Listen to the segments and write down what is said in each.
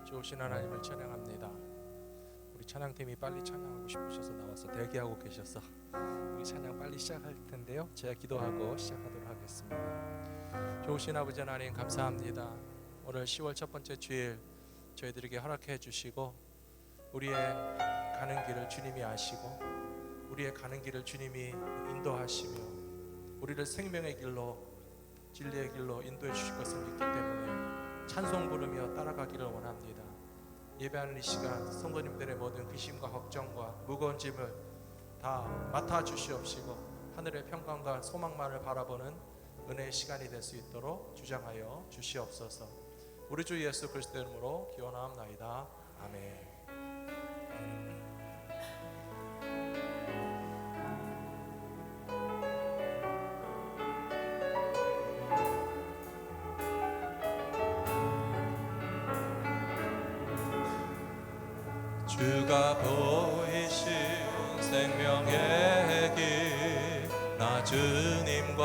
좋으신 하나님을 찬양합니다. 우리 찬양팀이 빨리 찬양하고 싶으셔서 나와서 대기하고 계셔서 우리 찬양 빨리 시작할 텐데요, 제가 기도하고 시작하도록 하겠습니다. 좋으신 아버지 하나님 감사합니다. 오늘 10월 첫 번째 주일 저희들에게 허락해 주시고 우리의 가는 길을 주님이 아시고 우리의 가는 길을 주님이 인도하시며 우리를 생명의 길로 진리의 길로 인도해 주실 것을 믿기 때문에 찬송 부르며 따라가기를 원합니다. 예배하는 이 시간 성도님들의 모든 근심과 걱정과 무거운 짐을 다 맡아 주시옵시고 하늘의 평강과 소망만을 바라보는 은혜의 시간이 될 수 있도록 주장하여 주시옵소서. 우리 주 예수 그리스도 이름으로 기원하옵나이다. 아멘. 주가 보이신 생명의 길 나 주님과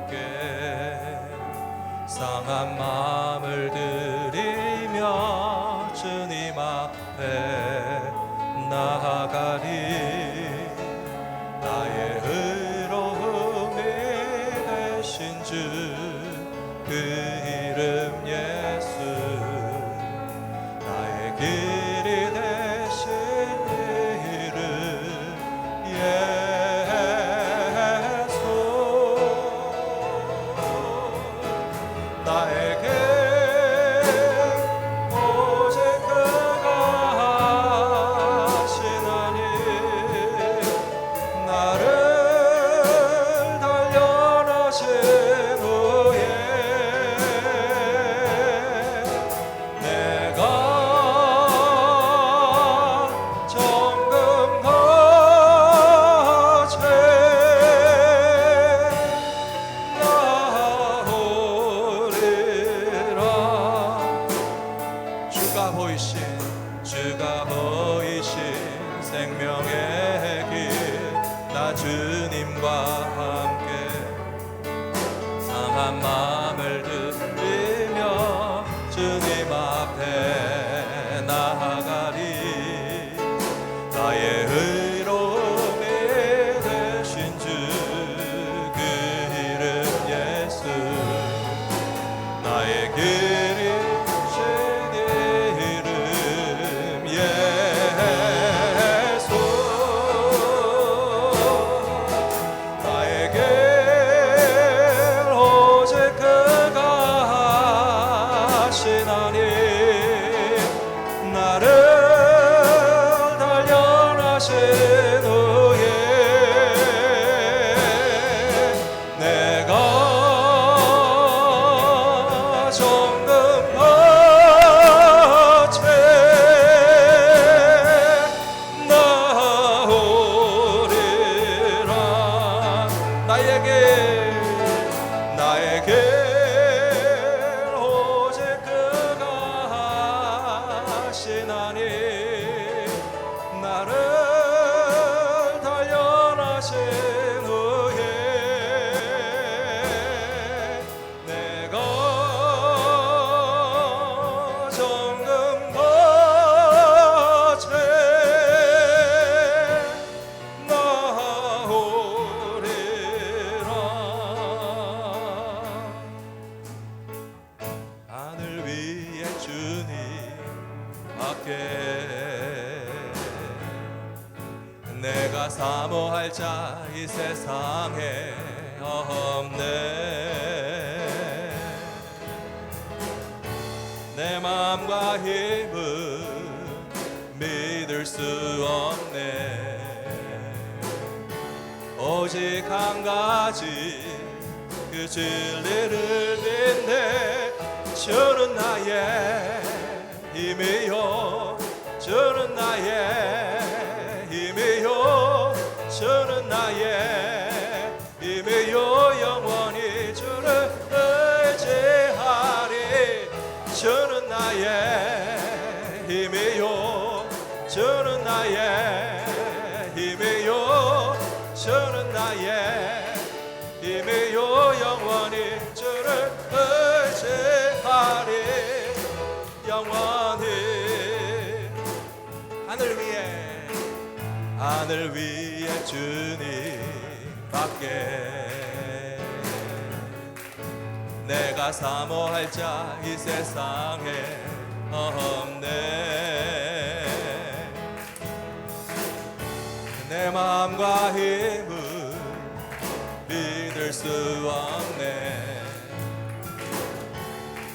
함께 상한 마음을 들이며 주님 앞에 나아가리. 나의 의로움이 되신 주 그 이름 예수 나의 길이 되신 이름 예수 나에게 오직 그가 하시나니 나를 단련하신 후에 내가 정금같이 나오리라. 주가 보이신 생명의 길 나 주님과 함께 상한 마음을 들이며 주님 앞에 나아가리. 나의 의로움이 되신 주 그 이름 예수 나의 길이 신 이름 예수 나에게 오직 그가 하시나니 나를 단련하신 후에 내가 정금같이 나오리라. 나에게 오직 그가 하시나니 나를 단련하신 후에 내가 정금같이 나오리라. 하늘 위에 주님 밖에 내가 사모할 자 이 세상에 없네. 내 마음과 힘은 믿을 수 없네. 오직 한 가지 그 진리를 믿네. 주는 나의 힘이요 주는 나의 힘이요 주는 나의 힘이요 영원히 주를 의지하리. 주는 나의 힘이요 주는 나의 힘이요 주는 나의 힘이요 영원히 주를 의지하리. 영원히 하늘 위에 주님 밖에 내가 사모할 자 이 세상에 없네. 내 마음과 힘을 믿을 수 없네.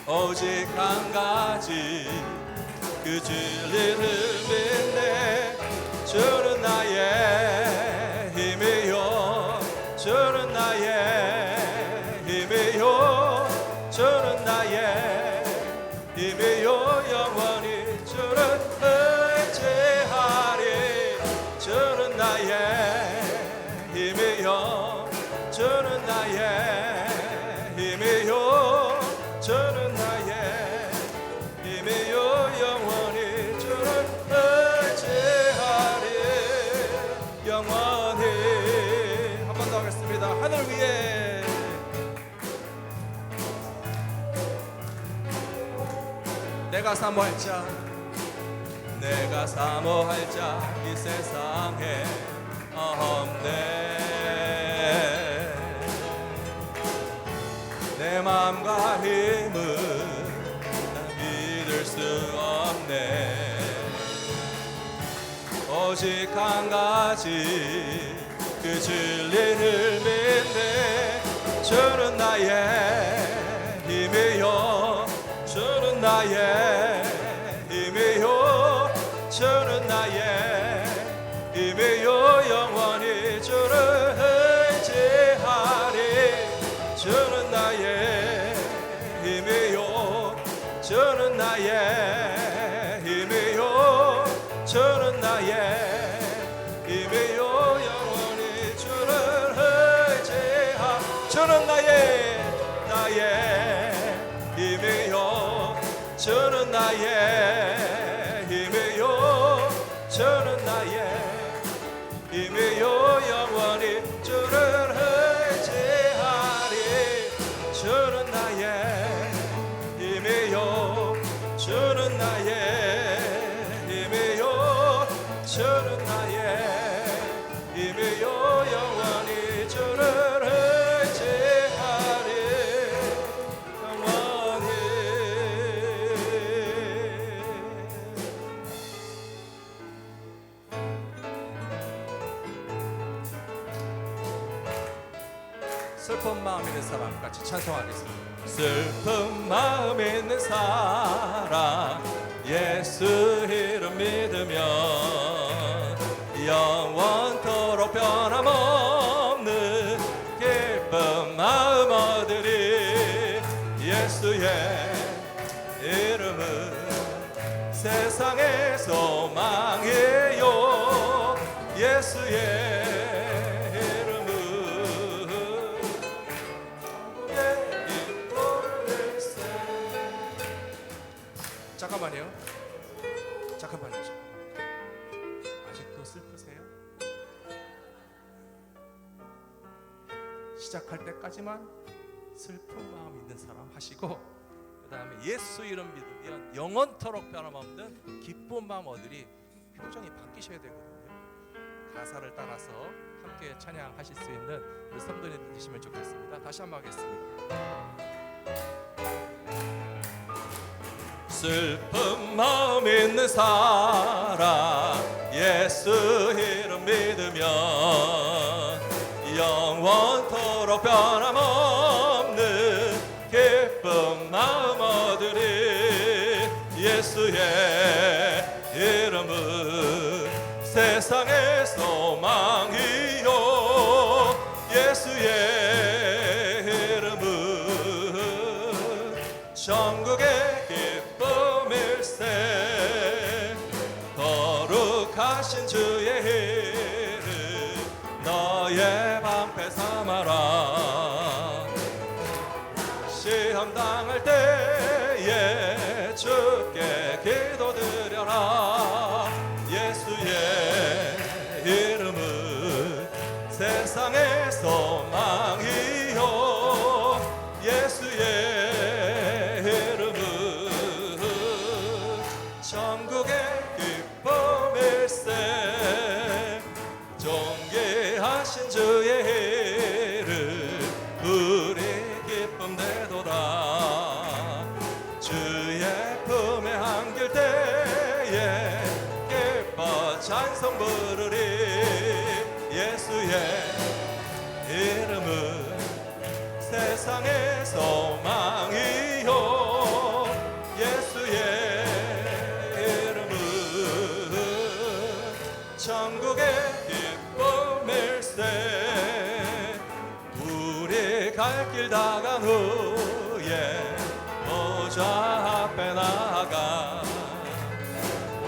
오직 한 가지 그 진리를 믿네. 주는 나의 힘이요, 주는 나의 힘이요, 주는 나의 힘이요. 영원히 주를 의지하리. 주는 나의 힘이요, 주는 나의 힘이요, 주는 나의 힘이요. 영원히 주를 의지하리. 영원히. 한 번 더 하겠습니다. 하늘 위에 내가 사모할 자, 내가 사모할 자 이 세상에 없네. 내 마음과 힘을 믿을 수 없네. 오직 한 가지 그 진리를 믿네. 주는 나의 힘이요, 주는 나의 힘이요, 주는 나의 힘이요. 영원히 주를 의지하리. 주는 나의 힘이요, 주는 나의 힘이요, 주는 나의 힘이요. 영원히 주를 의지하. 주는 나의 힘이요, 주는 나의 힘이요, 주는 나의 힘이요. 영원히 주를 의지하리. 주는 나의 힘이요, 주는 나의 힘이요, 주는 나의 힘이요. 영원히 주를 의지하리. 영원히. 슬픈 마음 있는 사람 같이 찬송하겠습니다. 슬픈 마음 있는 사람 예수 이름 믿으면 영원토록 변함없는 기쁜 마음 얻으리. 예수의 이름은 세상의 소망이요. 예수의 잠깐만요. 아직도 슬프세요? 시작할 때까지만 슬픈 마음 있는 사람 하시고, 그 다음에 예수 이름 믿으면 영원토록 변함없는 기쁜 마음 얻으리. 표정이 바뀌셔야 되거든요. 가사를 따라서 함께 찬양하실 수 있는 우리 성도님들 되시면 좋겠습니다. 다시 한번 하겠습니다. 슬픈 마음 있는 사람 예수 이름 믿으면 영원토록 변함없는 기쁜 마음 얻으리. 예수의 이름은 세상의 소망이요. 예수의 이름은 전국의 거룩하신 주의 이름 너의 방패 삼아라. 시험 당할 때에 주께 기도드려라. 예수의 이름은 세상의 소망이요. 예수의 이름은 전국의 기쁨이 품에 안길 때에 기뻐 찬송 부르리. 예수의 이름은 세상의 소망이요, 예수의 이름은 천국의 기쁨일세. 우리 갈 길 다간 후에 보좌 앞에 나가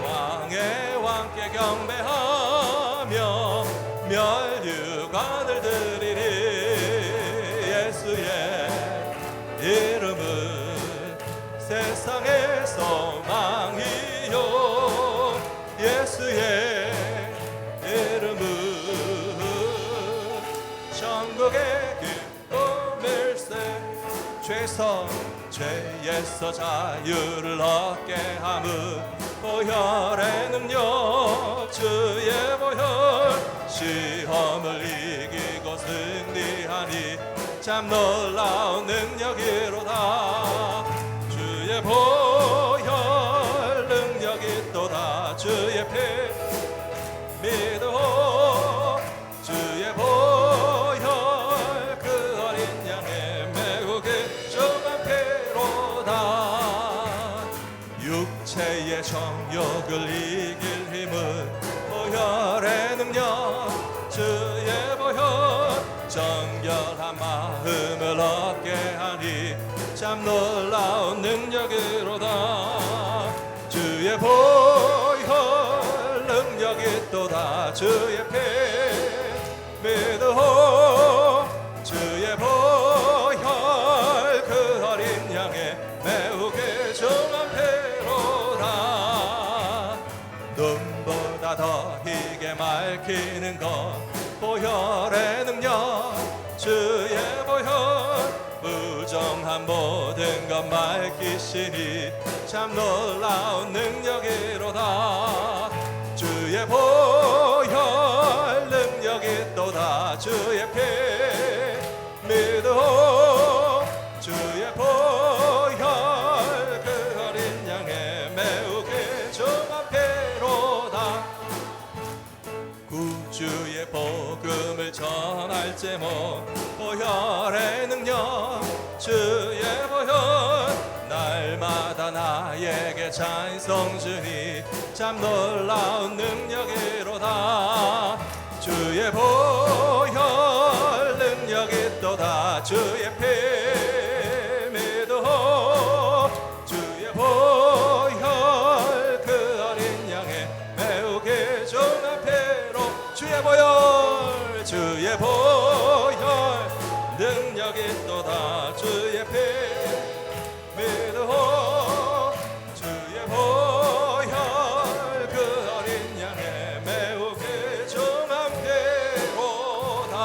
왕의 왕께 경배하며 멸류관을 드리리. 예수의 이름은 세상의 소망이요, 예수의 이름은 천국의 기쁨일세. 죄에서 자유를 얻게 함은 보혈의 능력, 주의 보혈. 시험을 이기고 승리하니 참 놀라운 능력이로다. 주의 보혈 능력이 또다. 주의 피 믿어. 주의 보혈 그 어린 양의 매우 귀중한 피로다. 육체의 정욕을 이길 힘은 보혈의 능력, 주의 보혈. 정결한 마음을 얻게 하니 참 놀라운 능력이로다. 주의 보혈 능력이 또다. 주의 피 믿어. 주의 보혈 그 어린 양의 매우 귀중한 피로다. 눈보다 더 희게 맑히는 것 보혈의 능력, 주의 보혈. 부정한 모든 것 맑히시니 참 놀라운 능력이로다. 주의 보혈 능력이 또다. 주의 피 믿어. 주의 보혈 그 어린 양의 매우 귀중한 피로다. 구주의 복음을 전할 제목 보혈의 능력, 주의 보혈. 날마다 나에게 찬송 주니 참 놀라운 능력이로다. 주의 보혈 능력이 또다. 주의 피 믿어. 주의 보혈 그 어린 양의 매우 귀중한 피로. 주의 보혈, 주의 보혈 능력이 또다. 주의 피 믿어. 주의 보혈 그 어린 양의 매우 귀중한 피로다.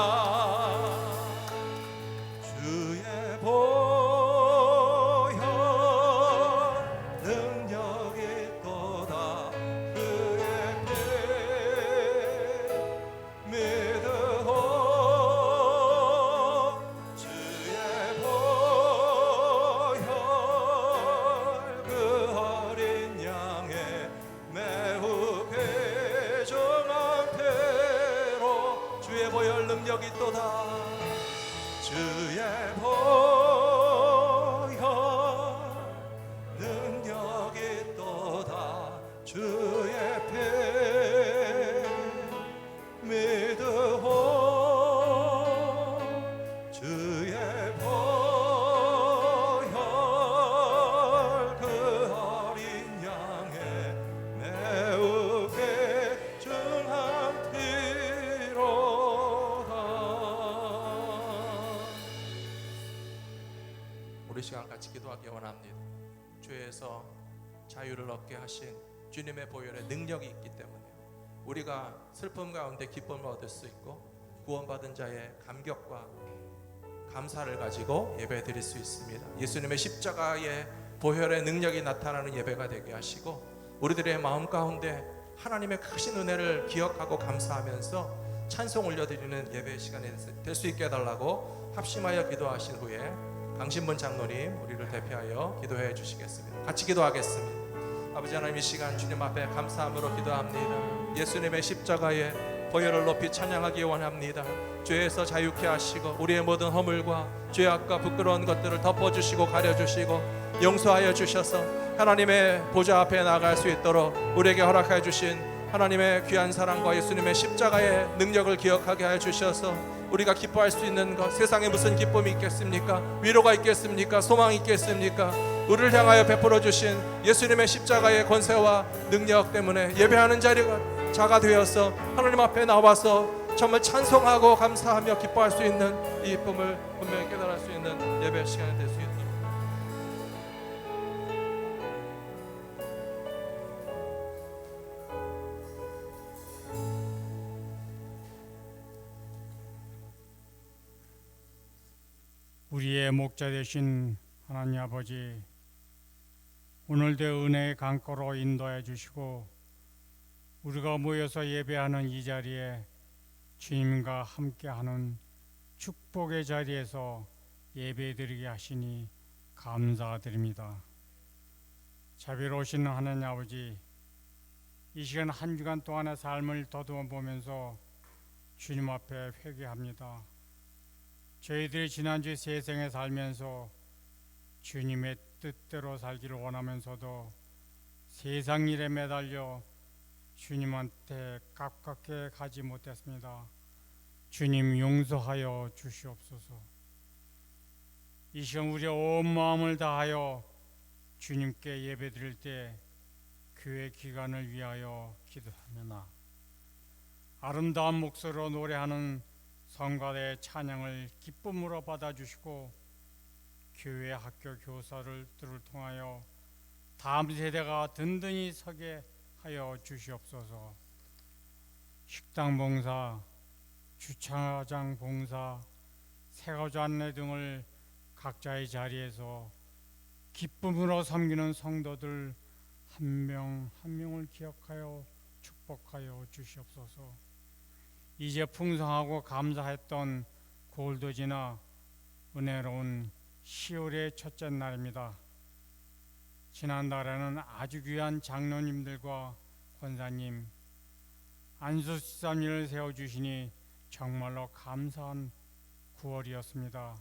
주의 보혈 능력이 또다. 그의 피 믿어. 주의 보혈 그 어린 양의 매우 귀중한 피로. 주의 보혈 능력이 또다. 주의 보혈 능력이 또다. 주의 피 믿어. 주의 보혈 그 어린 양의 매우 귀중한 피로다. 우리 시간 같이 기도하기 원합니다. 죄에서 자유를 얻게 하신 주님의 보혈의 능력이 있기 때문에 우리가 슬픔 가운데 기쁨을 얻을 수 있고 구원받은 자의 감격과 감사를 가지고 예배 드릴 수 있습니다. 예수님의 십자가의 보혈의 능력이 나타나는 예배가 되게 하시고 우리들의 마음 가운데 하나님의 크신 은혜를 기억하고 감사하면서 찬송 올려드리는 예배 시간이 될 수 있게 해달라고 합심하여 기도하신 후에 강신문 장로님 우리를 대표하여 기도해 주시겠습니다. 같이 기도하겠습니다. 아버지 하나님, 이 시간 주님 앞에 감사함으로 기도합니다. 예수님의 십자가에 보혈을 높이 찬양하기 원합니다. 죄에서 자유케 하시고 우리의 모든 허물과 죄악과 부끄러운 것들을 덮어주시고 가려주시고 용서하여 주셔서 하나님의 보좌 앞에 나아갈 수 있도록 우리에게 허락해 주신 하나님의 귀한 사랑과 예수님의 십자가의 능력을 기억하게 하여 주셔서 우리가 기뻐할 수 있는 것, 세상에 무슨 기쁨이 있겠습니까? 위로가 있겠습니까? 소망이 있겠습니까? 우리를 향하여 베풀어 주신 예수님의 십자가의 권세와 능력 때문에 예배하는 자리가 자가 되어서 하나님 앞에 나와서 정말 찬송하고 감사하며 기뻐할 수 있는 이 기쁨을 분명히 깨달을 수 있는 예배 시간이 될 수 있도록 우리의 목자 되신 하나님 아버지, 오늘도 은혜의 강가로 인도해 주시고 우리가 모여서 예배하는 이 자리에 주님과 함께하는 축복의 자리에서 예배드리게 하시니 감사드립니다. 자비로우신 하나님 아버지, 이 시간 한 주간 동안의 삶을 더듬어 보면서 주님 앞에 회개합니다. 저희들이 지난주 세상에 살면서 주님의 뜻대로 살기를 원하면서도 세상 일에 매달려 주님한테 가깝게 가지 못했습니다. 주님 용서하여 주시옵소서. 이 시간 우리의 온 마음을 다하여 주님께 예배드릴 때 교회 기간을 위하여 기도합니다. 아름다운 목소리로 노래하는 성가대의 찬양을 기쁨으로 받아주시고 교회 학교 교사들을 통하여 다음 세대가 든든히 서게 하여 주시옵소서. 식당 봉사, 주차장 봉사, 세가주 안내 등을 각자의 자리에서 기쁨으로 섬기는 성도들 한 명 한 명을 기억하여 축복하여 주시옵소서. 이제 풍성하고 감사했던 고울도 지나 은혜로운 10월의 첫째 날입니다. 지난달에는 아주 귀한 장로님들과 권사님, 안수집사님을 세워주시니 정말로 감사한 9월이었습니다.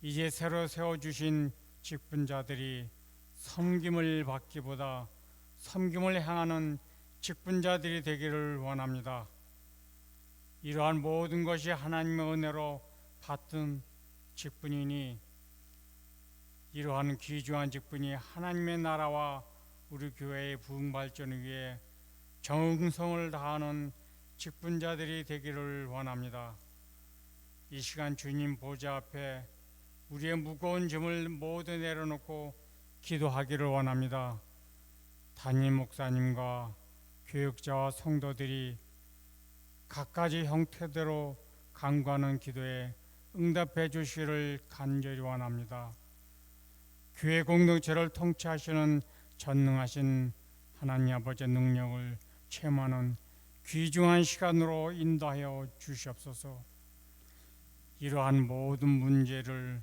이제 새로 세워주신 직분자들이 섬김을 받기보다 섬김을 향하는 직분자들이 되기를 원합니다. 이러한 모든 것이 하나님의 은혜로 받은 직분이니 이러한 귀중한 직분이 하나님의 나라와 우리 교회의 부흥 발전을 위해 정성을 다하는 직분자들이 되기를 원합니다. 이 시간 주님 보좌 앞에 우리의 무거운 짐을 모두 내려놓고 기도하기를 원합니다. 담임 목사님과 교육자와 성도들이 각가지 형태대로 간구하는 기도에 응답해 주시기를 간절히 원합니다. 교회 공동체를 통치하시는 전능하신 하나님 아버지의 능력을 체험하는 귀중한 시간으로 인도하여 주시옵소서. 이러한 모든 문제를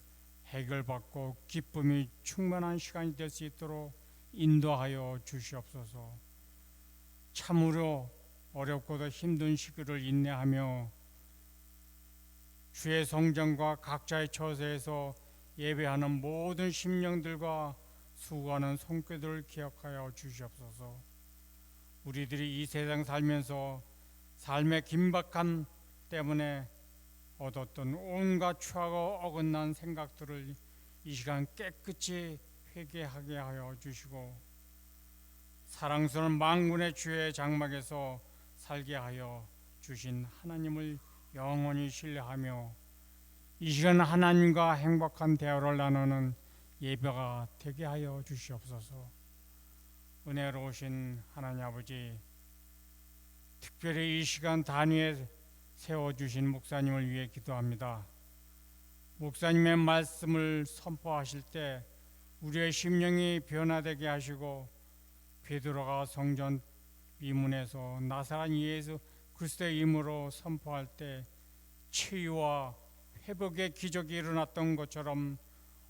해결받고 기쁨이 충만한 시간이 될 수 있도록 인도하여 주시옵소서. 참으로 어렵고도 힘든 시기를 인내하며 주의 성전과 각자의 처소에서 예배하는 모든 심령들과 수고하는 손길들을 기억하여 주시옵소서. 우리들이 이 세상 살면서 삶의 긴박함 때문에 얻었던 온갖 추하고 어긋난 생각들을 이 시간 깨끗이 회개하게 하여 주시고 사랑스러운 만군의 주의 장막에서 살게 하여 주신 하나님을 영원히 신뢰하며 이 시간 하나님과 행복한 대화를 나누는 예배가 되게 하여 주시옵소서. 은혜로우신 하나님 아버지, 특별히 이 시간 단위에 세워주신 목사님을 위해 기도합니다. 목사님의 말씀을 선포하실 때 우리의 심령이 변화되게 하시고 베드로가 성전 미문에서 나사렛 예수 그리스도의 이름으로 선포할 때 치유와 회복의 기적이 일어났던 것처럼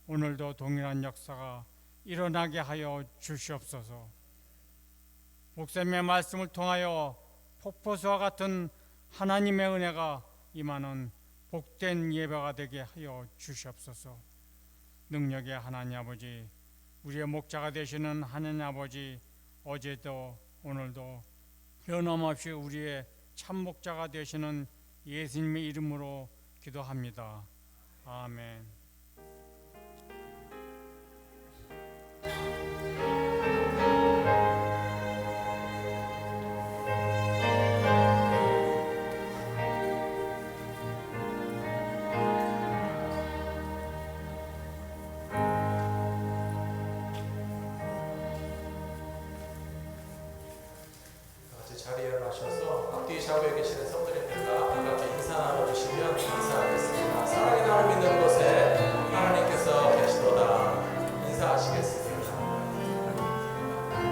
오늘도 동일한 역사가 일어나게 하여 주시옵소서. 목사님의 말씀을 통하여 폭포수와 같은 하나님의 은혜가 임하는 복된 예배가 되게 하여 주시옵소서. 능력의 하나님 아버지, 우리의 목자가 되시는 하나님 아버지, 어제도 오늘도 변함없이 우리의 참 목자가 되시는 예수님의 이름으로 기도합니다. 아멘. 자리에 일어나셔서 앞뒤 좌우에 계시는 성도님들과 반갑게 인사 나눠주시면 감사하겠습니다. 사랑이 나를 믿는 곳에 하나님께서 계시도다. 인사하시겠습니다. 사랑의 나누 믿는 곳에 하나님께서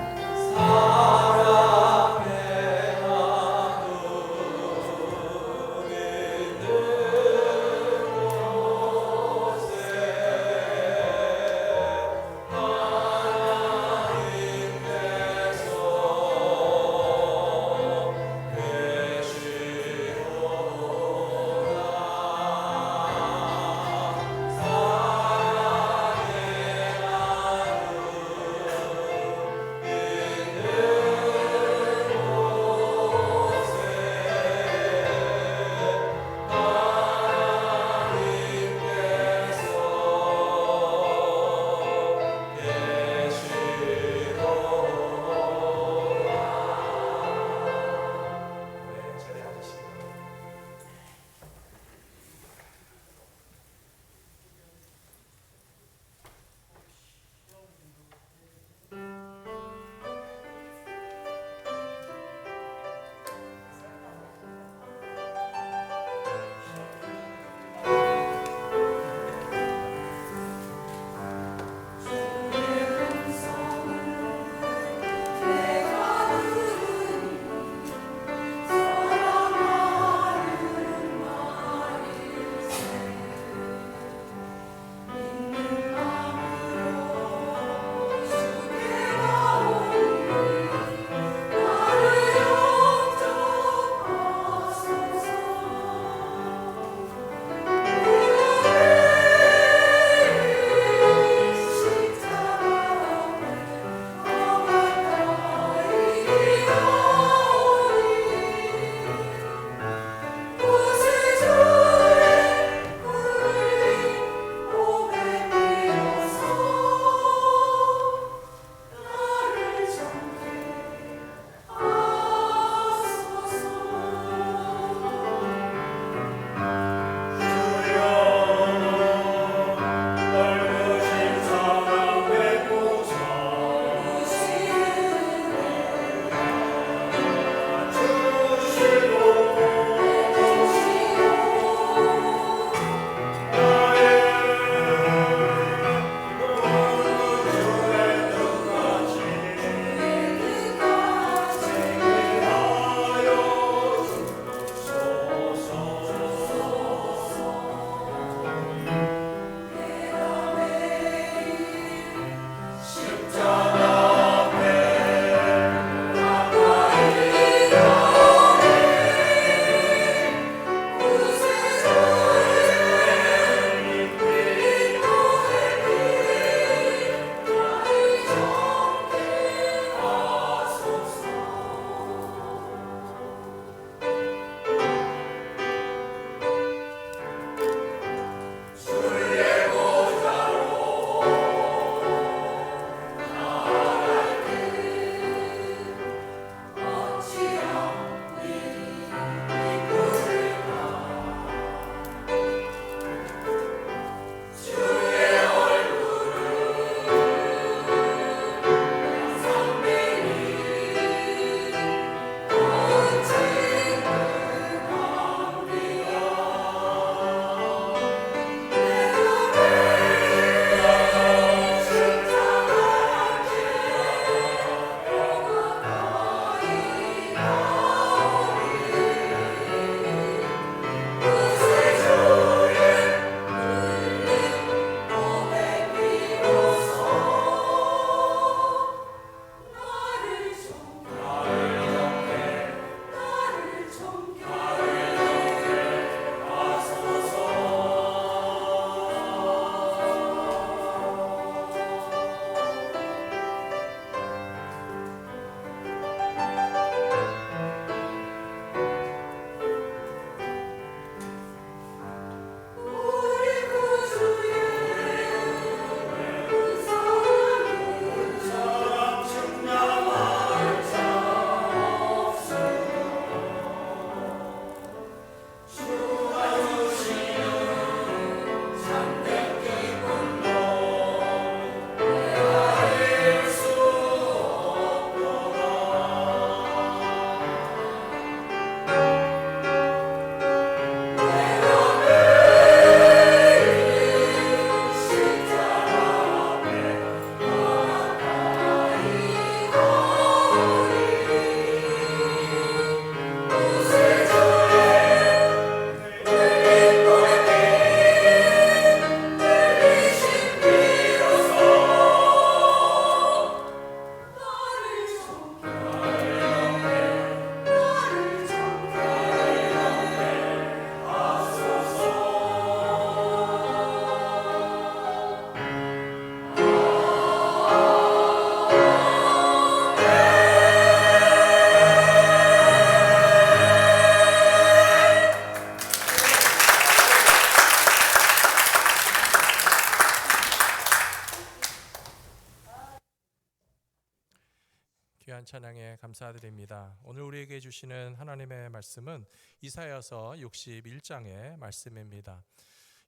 귀한 찬양에 감사드립니다. 오늘 우리에게 주시는 하나님의 말씀은 이사야서 61장의 말씀입니다.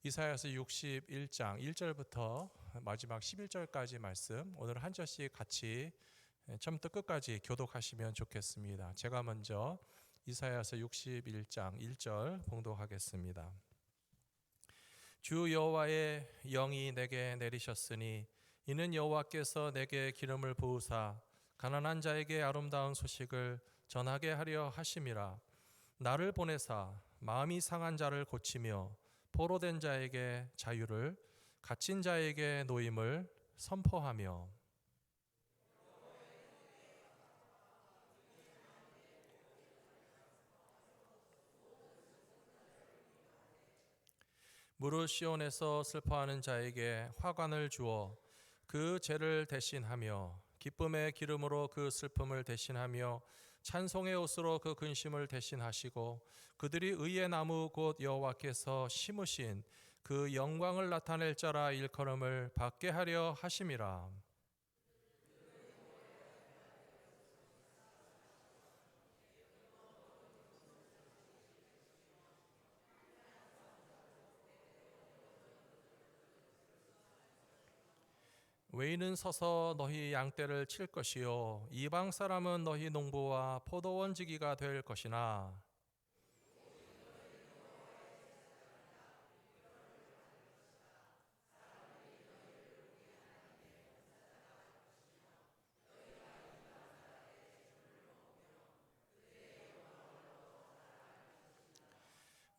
이사야서 61장 1절부터 마지막 11절까지 말씀, 오늘 한 절씩 같이 처음부터 끝까지 교독하시면 좋겠습니다. 제가 먼저 이사야서 61장 1절 봉독하겠습니다. 주 여호와의 영이 내게 내리셨으니 이는 여호와께서 내게 기름을 부으사 가난한 자에게 아름다운 소식을 전하게 하려 하심이라. 나를 보내사 마음이 상한 자를 고치며 포로된 자에게 자유를, 갇힌 자에게 노임을 선포하며. 무릇 시온에서 슬퍼하는 자에게 화관을 주어 그 죄를 대신하며 기쁨의 기름으로 그 슬픔을 대신하며 찬송의 옷으로 그 근심을 대신하시고 그들이 의의 나무 곧 여호와께서 심으신 그 영광을 나타낼 자라 일컬음을 받게 하려 하심이라. 외인은 서서 너희 양떼를 칠 것이요 이방 사람은 너희 농부와 포도원 지기가 될 것이나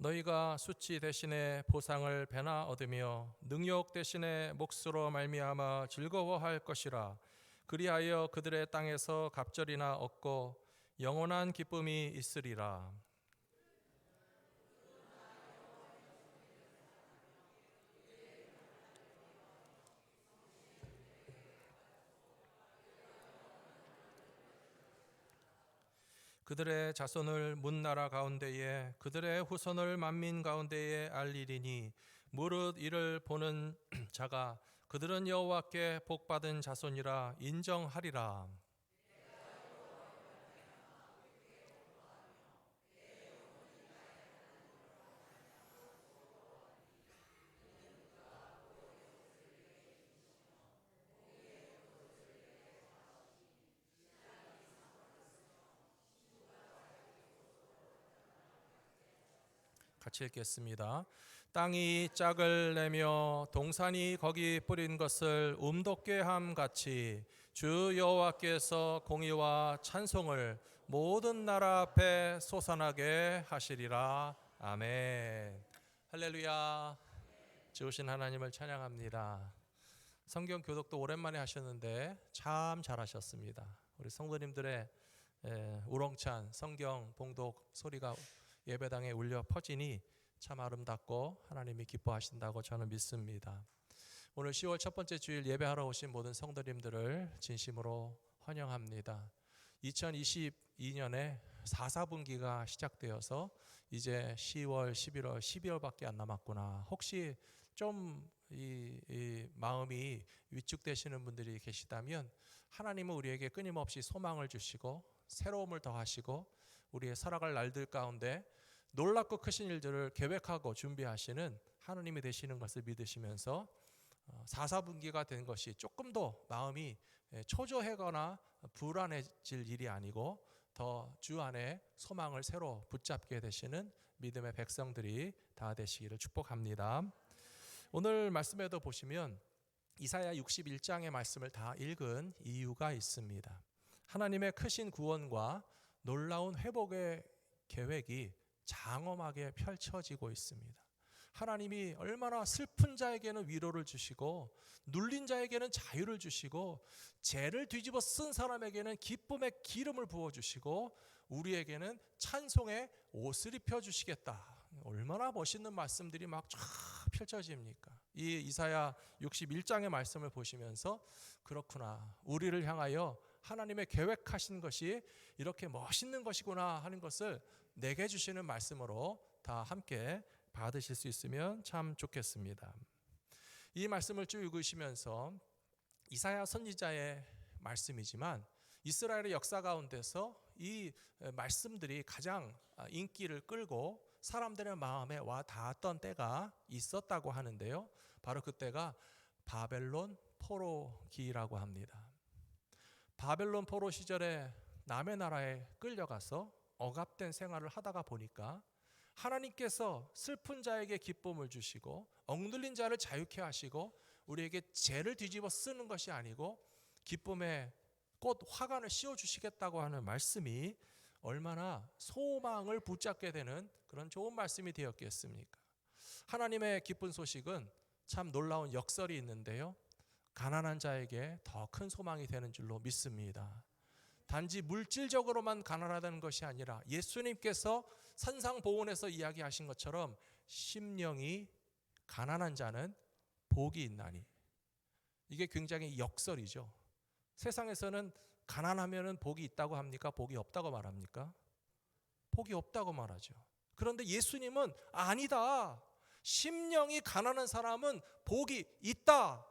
너희가 수치 대신에 보상을 배나 얻으며 능욕 대신에 몫으로 말미암아 즐거워할 것이라. 그리하여 그들의 땅에서 갑절이나 얻고 영원한 기쁨이 있으리라. 그들의 자손을 문나라 가운데에 그들의 후손을 만민 가운데에 알리리니 무릇 이를 보는 자가 그들은 여호와께 복받은 자손이라 인정하리라. 같이 읽겠습니다. 땅이 짝을 내며 동산이 거기 뿌린 것을 움돋게 함 같이 주 여호와께서 공의와 찬송을 모든 나라 앞에 솟아나게 하시리라. 아멘. 할렐루야. 좋으신 하나님을 찬양합니다. 성경 교독도 오랜만에 하셨는데 참 잘하셨습니다. 우리 성도님들의 우렁찬 성경 봉독 소리가 예배당에 울려 퍼지니 참 아름답고 하나님이 기뻐하신다고 저는 믿습니다. 오늘 10월 첫 번째 주일 예배하러 오신 모든 성도님들을 진심으로 환영합니다. 2022년에 4분기가 시작되어서 이제 10월, 11월, 12월밖에 안 남았구나. 혹시 좀 이 마음이 위축되시는 분들이 계시다면 하나님은 우리에게 끊임없이 소망을 주시고 새로움을 더하시고 우리의 살아갈 날들 가운데 놀랍고 크신 일들을 계획하고 준비하시는 하나님이 되시는 것을 믿으시면서 4분기가 된 것이 조금 더 마음이 초조하거나 불안해질 일이 아니고 더 주 안에 소망을 새로 붙잡게 되시는 믿음의 백성들이 다 되시기를 축복합니다. 오늘 말씀에도 보시면 이사야 61장의 말씀을 다 읽은 이유가 있습니다. 하나님의 크신 구원과 놀라운 회복의 계획이 장엄하게 펼쳐지고 있습니다. 하나님이 얼마나 슬픈 자에게는 위로를 주시고 눌린 자에게는 자유를 주시고 죄를 뒤집어 쓴 사람에게는 기쁨의 기름을 부어주시고 우리에게는 찬송의 옷을 입혀주시겠다. 얼마나 멋있는 말씀들이 막 쫙 펼쳐집니까? 이 이사야 61장의 말씀을 보시면서 그렇구나, 우리를 향하여 하나님의 계획하신 것이 이렇게 멋있는 것이구나 하는 것을 내게 주시는 말씀으로 다 함께 받으실 수 있으면 참 좋겠습니다. 이 말씀을 쭉 읽으시면서 이사야 선지자의 말씀이지만 이스라엘의 역사 가운데서 이 말씀들이 가장 인기를 끌고 사람들의 마음에 와 닿았던 때가 있었다고 하는데요. 바로 그때가 바벨론 포로기라고 합니다. 바벨론 포로 시절에 남의 나라에 끌려가서 억압된 생활을 하다가 보니까 하나님께서 슬픈 자에게 기쁨을 주시고 억눌린 자를 자유케 하시고 우리에게 죄를 뒤집어 쓰는 것이 아니고 기쁨의 꽃 화관을 씌워주시겠다고 하는 말씀이 얼마나 소망을 붙잡게 되는 그런 좋은 말씀이 되었겠습니까? 하나님의 기쁜 소식은 참 놀라운 역설이 있는데요. 가난한 자에게 더 큰 소망이 되는 줄로 믿습니다. 단지 물질적으로만 가난하다는 것이 아니라 예수님께서 산상보훈에서 이야기하신 것처럼 심령이 가난한 자는 복이 있나니, 이게 굉장히 역설이죠. 세상에서는 가난하면 복이 있다고 합니까? 복이 없다고 말합니까? 복이 없다고 말하죠. 그런데 예수님은 아니다. 심령이 가난한 사람은 복이 있다.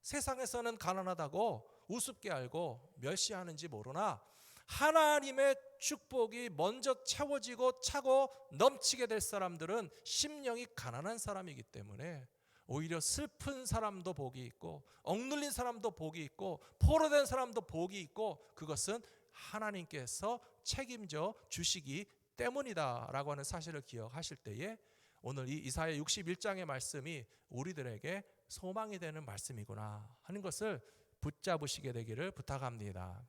세상에서는 가난하다고 우습게 알고 멸시하는지 모르나 하나님의 축복이 먼저 채워지고 차고 넘치게 될 사람들은 심령이 가난한 사람이기 때문에 오히려 슬픈 사람도 복이 있고 억눌린 사람도 복이 있고 포로된 사람도 복이 있고 그것은 하나님께서 책임져 주시기 때문이다라고 하는 사실을 기억하실 때에 오늘 이 이사야 61장의 말씀이 우리들에게 소망이 되는 말씀이구나 하는 것을 붙잡으시게 되기를 부탁합니다.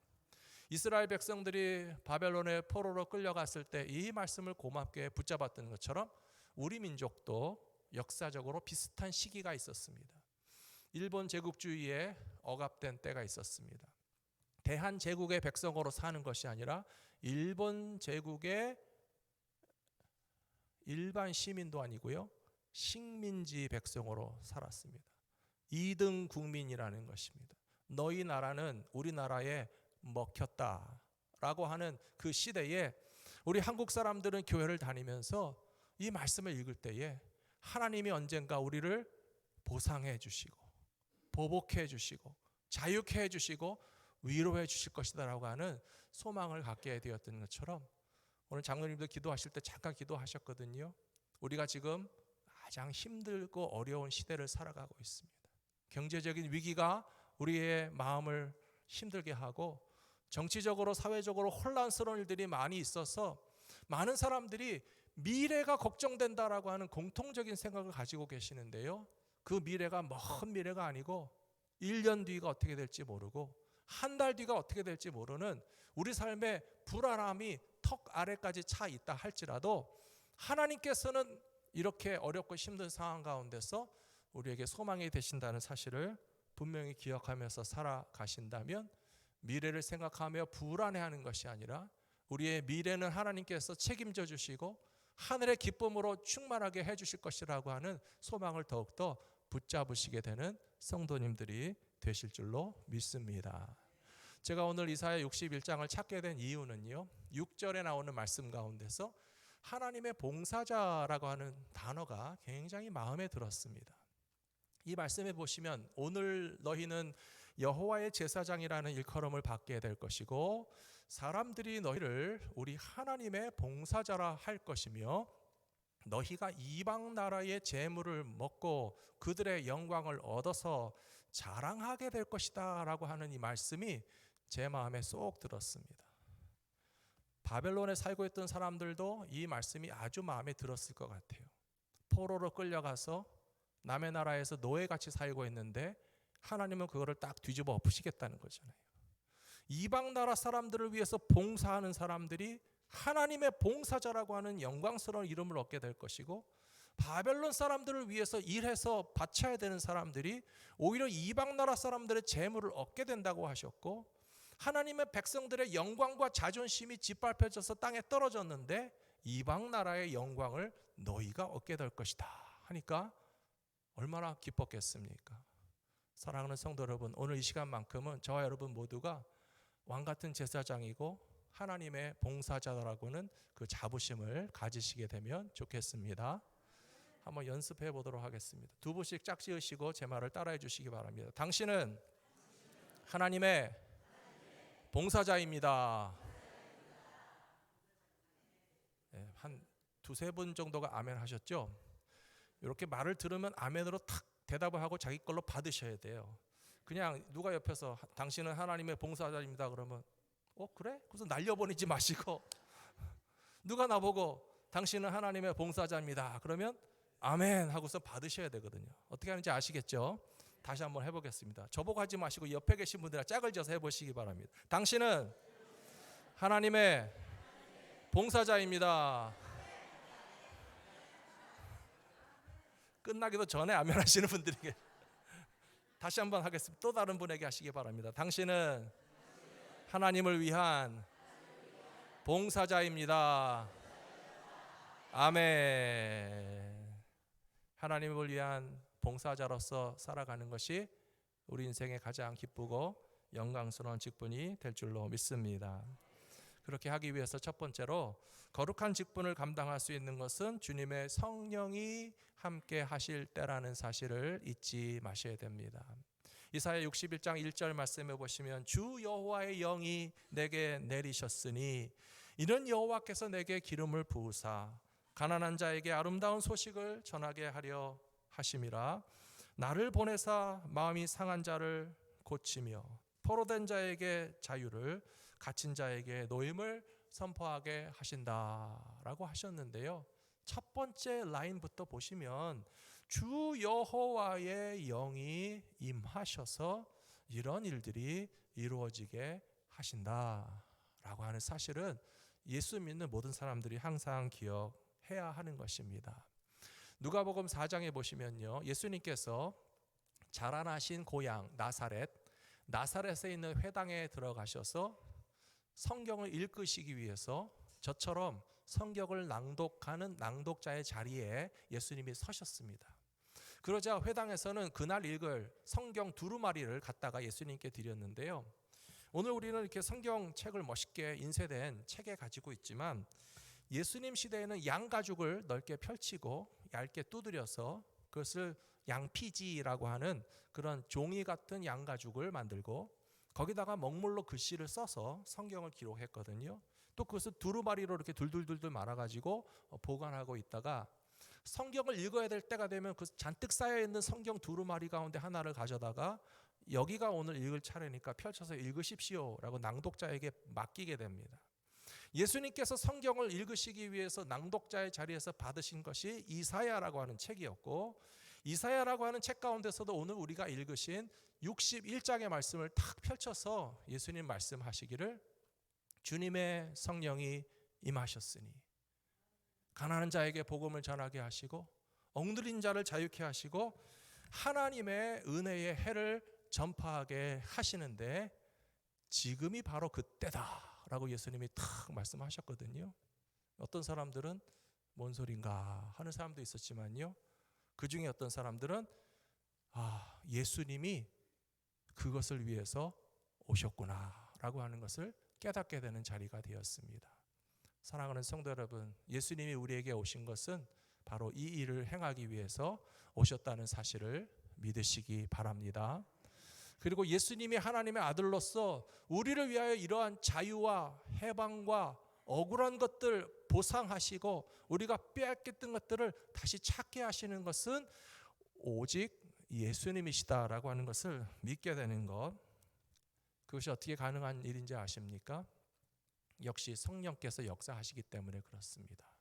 이스라엘 백성들이 바벨론의 포로로 끌려갔을 때 이 말씀을 고맙게 붙잡았던 것처럼 우리 민족도 역사적으로 비슷한 시기가 있었습니다. 일본 제국주의에 억압된 때가 있었습니다. 대한제국의 백성으로 사는 것이 아니라 일본 제국의 일반 시민도 아니고요, 식민지 백성으로 살았습니다. 2등 국민이라는 것입니다. 너희 나라는 우리나라에 먹혔다라고 하는 그 시대에 우리 한국 사람들은 교회를 다니면서 이 말씀을 읽을 때에 하나님이 언젠가 우리를 보상해 주시고 보복해 주시고 자유케 해 주시고 위로해 주실 것이다라고 하는 소망을 갖게 되었던 것처럼 오늘 장로님도 기도하실 때 잠깐 기도하셨거든요. 우리가 지금 가장 힘들고 어려운 시대를 살아가고 있습니다. 경제적인 위기가 우리의 마음을 힘들게 하고 정치적으로 사회적으로 혼란스러운 일들이 많이 있어서 많은 사람들이 미래가 걱정된다라고 하는 공통적인 생각을 가지고 계시는데요. 그 미래가 먼 미래가 아니고 1년 뒤가 어떻게 될지 모르고 한 달 뒤가 어떻게 될지 모르는 우리 삶의 불안함이 턱 아래까지 차 있다 할지라도 하나님께서는 이렇게 어렵고 힘든 상황 가운데서 우리에게 소망이 되신다는 사실을 분명히 기억하면서 살아가신다면 미래를 생각하며 불안해하는 것이 아니라 우리의 미래는 하나님께서 책임져 주시고 하늘의 기쁨으로 충만하게 해주실 것이라고 하는 소망을 더욱더 붙잡으시게 되는 성도님들이 되실 줄로 믿습니다. 제가 오늘 이사야 61장을 찾게 된 이유는요, 6절에 나오는 말씀 가운데서 하나님의 봉사자라고 하는 단어가 굉장히 마음에 들었습니다. 이 말씀에 보시면 오늘 너희는 여호와의 제사장이라는 일컬음을 받게 될 것이고 사람들이 너희를 우리 하나님의 봉사자라 할 것이며 너희가 이방 나라의 재물을 먹고 그들의 영광을 얻어서 자랑하게 될 것이다 라고 하는 이 말씀이 제 마음에 쏙 들었습니다. 바벨론에 살고 있던 사람들도 이 말씀이 아주 마음에 들었을 것 같아요. 포로로 끌려가서 남의 나라에서 노예같이 살고 있는데 하나님은 그거를 딱 뒤집어 엎으시겠다는 거잖아요. 이방 나라 사람들을 위해서 봉사하는 사람들이 하나님의 봉사자라고 하는 영광스러운 이름을 얻게 될 것이고 바벨론 사람들을 위해서 일해서 바쳐야 되는 사람들이 오히려 이방 나라 사람들의 재물을 얻게 된다고 하셨고 하나님의 백성들의 영광과 자존심이 짓밟혀져서 땅에 떨어졌는데 이방 나라의 영광을 너희가 얻게 될 것이다 하니까 얼마나 기뻤겠습니까? 사랑하는 성도 여러분, 오늘 이 시간만큼은 저와 여러분 모두가 왕같은 제사장이고 하나님의 봉사자라고는 그 자부심을 가지시게 되면 좋겠습니다. 한번 연습해 보도록 하겠습니다. 두 분씩 짝지으시고 제 말을 따라해 주시기 바랍니다. 당신은 하나님의 봉사자입니다. 네, 한 두세 분 정도가 아멘 하셨죠? 이렇게 말을 들으면 아멘으로 탁 대답을 하고 자기 걸로 받으셔야 돼요. 그냥 누가 옆에서 당신은 하나님의 봉사자입니다 그러면 그래? 그래서 날려보내지 마시고 누가 나보고 당신은 하나님의 봉사자입니다 그러면 아멘 하고서 받으셔야 되거든요. 어떻게 하는지 아시겠죠? 다시 한번 해보겠습니다. 저보고 하지 마시고 옆에 계신 분들이랑 짝을 져서 해보시기 바랍니다. 당신은 하나님의 봉사자입니다. 끝나기도 전에 아멘 하시는 분들이 다시 한번 하겠습니다. 또 다른 분에게 하시기 바랍니다. 당신은 하나님을 위한 봉사자입니다. 아멘. 하나님을 위한 봉사자로서 살아가는 것이 우리 인생의 가장 기쁘고 영광스러운 직분이 될 줄로 믿습니다. 그렇게 하기 위해서 첫 번째로 거룩한 직분을 감당할 수 있는 것은 주님의 성령이 함께 하실 때라는 사실을 잊지 마셔야 됩니다. 이사야 61장 1절 말씀에 보시면 주 여호와의 영이 내게 내리셨으니 이는 여호와께서 내게 기름을 부으사 가난한 자에게 아름다운 소식을 전하게 하려 하심이라. 나를 보내사 마음이 상한 자를 고치며 포로된 자에게 자유를 갇힌 자에게 노임을 선포하게 하신다라고 하셨는데요. 첫 번째 라인부터 보시면 주 여호와의 영이 임하셔서 이런 일들이 이루어지게 하신다라고 하는 사실은 예수 믿는 모든 사람들이 항상 기억해야 하는 것입니다. 누가복음 4장에 보시면요, 예수님께서 자라나신 고향 나사렛에 있는 회당에 들어가셔서 성경을 읽으시기 위해서 저처럼 성경을 낭독하는 낭독자의 자리에 예수님이 서셨습니다. 그러자 회당에서는 그날 읽을 성경 두루마리를 갖다가 예수님께 드렸는데요. 오늘 우리는 이렇게 성경책을 멋있게 인쇄된 책에 가지고 있지만 예수님 시대에는 양가죽을 넓게 펼치고 얇게 두드려서 그것을 양피지라고 하는 그런 종이 같은 양가죽을 만들고 거기다가 먹물로 글씨를 써서 성경을 기록했거든요. 또 그것을 두루마리로 이렇게 둘둘둘둘 말아가지고 보관하고 있다가 성경을 읽어야 될 때가 되면 그 잔뜩 쌓여있는 성경 두루마리 가운데 하나를 가져다가 여기가 오늘 읽을 차례니까 펼쳐서 읽으십시오 라고 낭독자에게 맡기게 됩니다. 예수님께서 성경을 읽으시기 위해서 낭독자의 자리에서 받으신 것이 이사야라고 하는 책이었고, 이사야라고 하는 책 가운데서도 오늘 우리가 읽으신 61장의 말씀을 탁 펼쳐서 예수님 말씀하시기를 주님의 성령이 임하셨으니 가난한 자에게 복음을 전하게 하시고 엉들린 자를 자유케 하시고 하나님의 은혜의 해를 전파하게 하시는데 지금이 바로 그때다 라고 예수님이 탁 말씀하셨거든요. 어떤 사람들은 뭔 소린가 하는 사람도 있었지만요, 그 중에 어떤 사람들은 예수님이 그것을 위해서 오셨구나 라고 하는 것을 깨닫게 되는 자리가 되었습니다. 사랑하는 성도 여러분, 예수님이 우리에게 오신 것은 바로 이 일을 행하기 위해서 오셨다는 사실을 믿으시기 바랍니다. 그리고 예수님이 하나님의 아들로서 우리를 위하여 이러한 자유와 해방과 억울한 것들 보상하시고 우리가 빼앗겼던 것들을 다시 찾게 하시는 것은 오직 예수님이시다라고 하는 것을 믿게 되는 것, 그것이 어떻게 가능한 일인지 아십니까? 역시 성령께서 역사하시기 때문에 그렇습니다.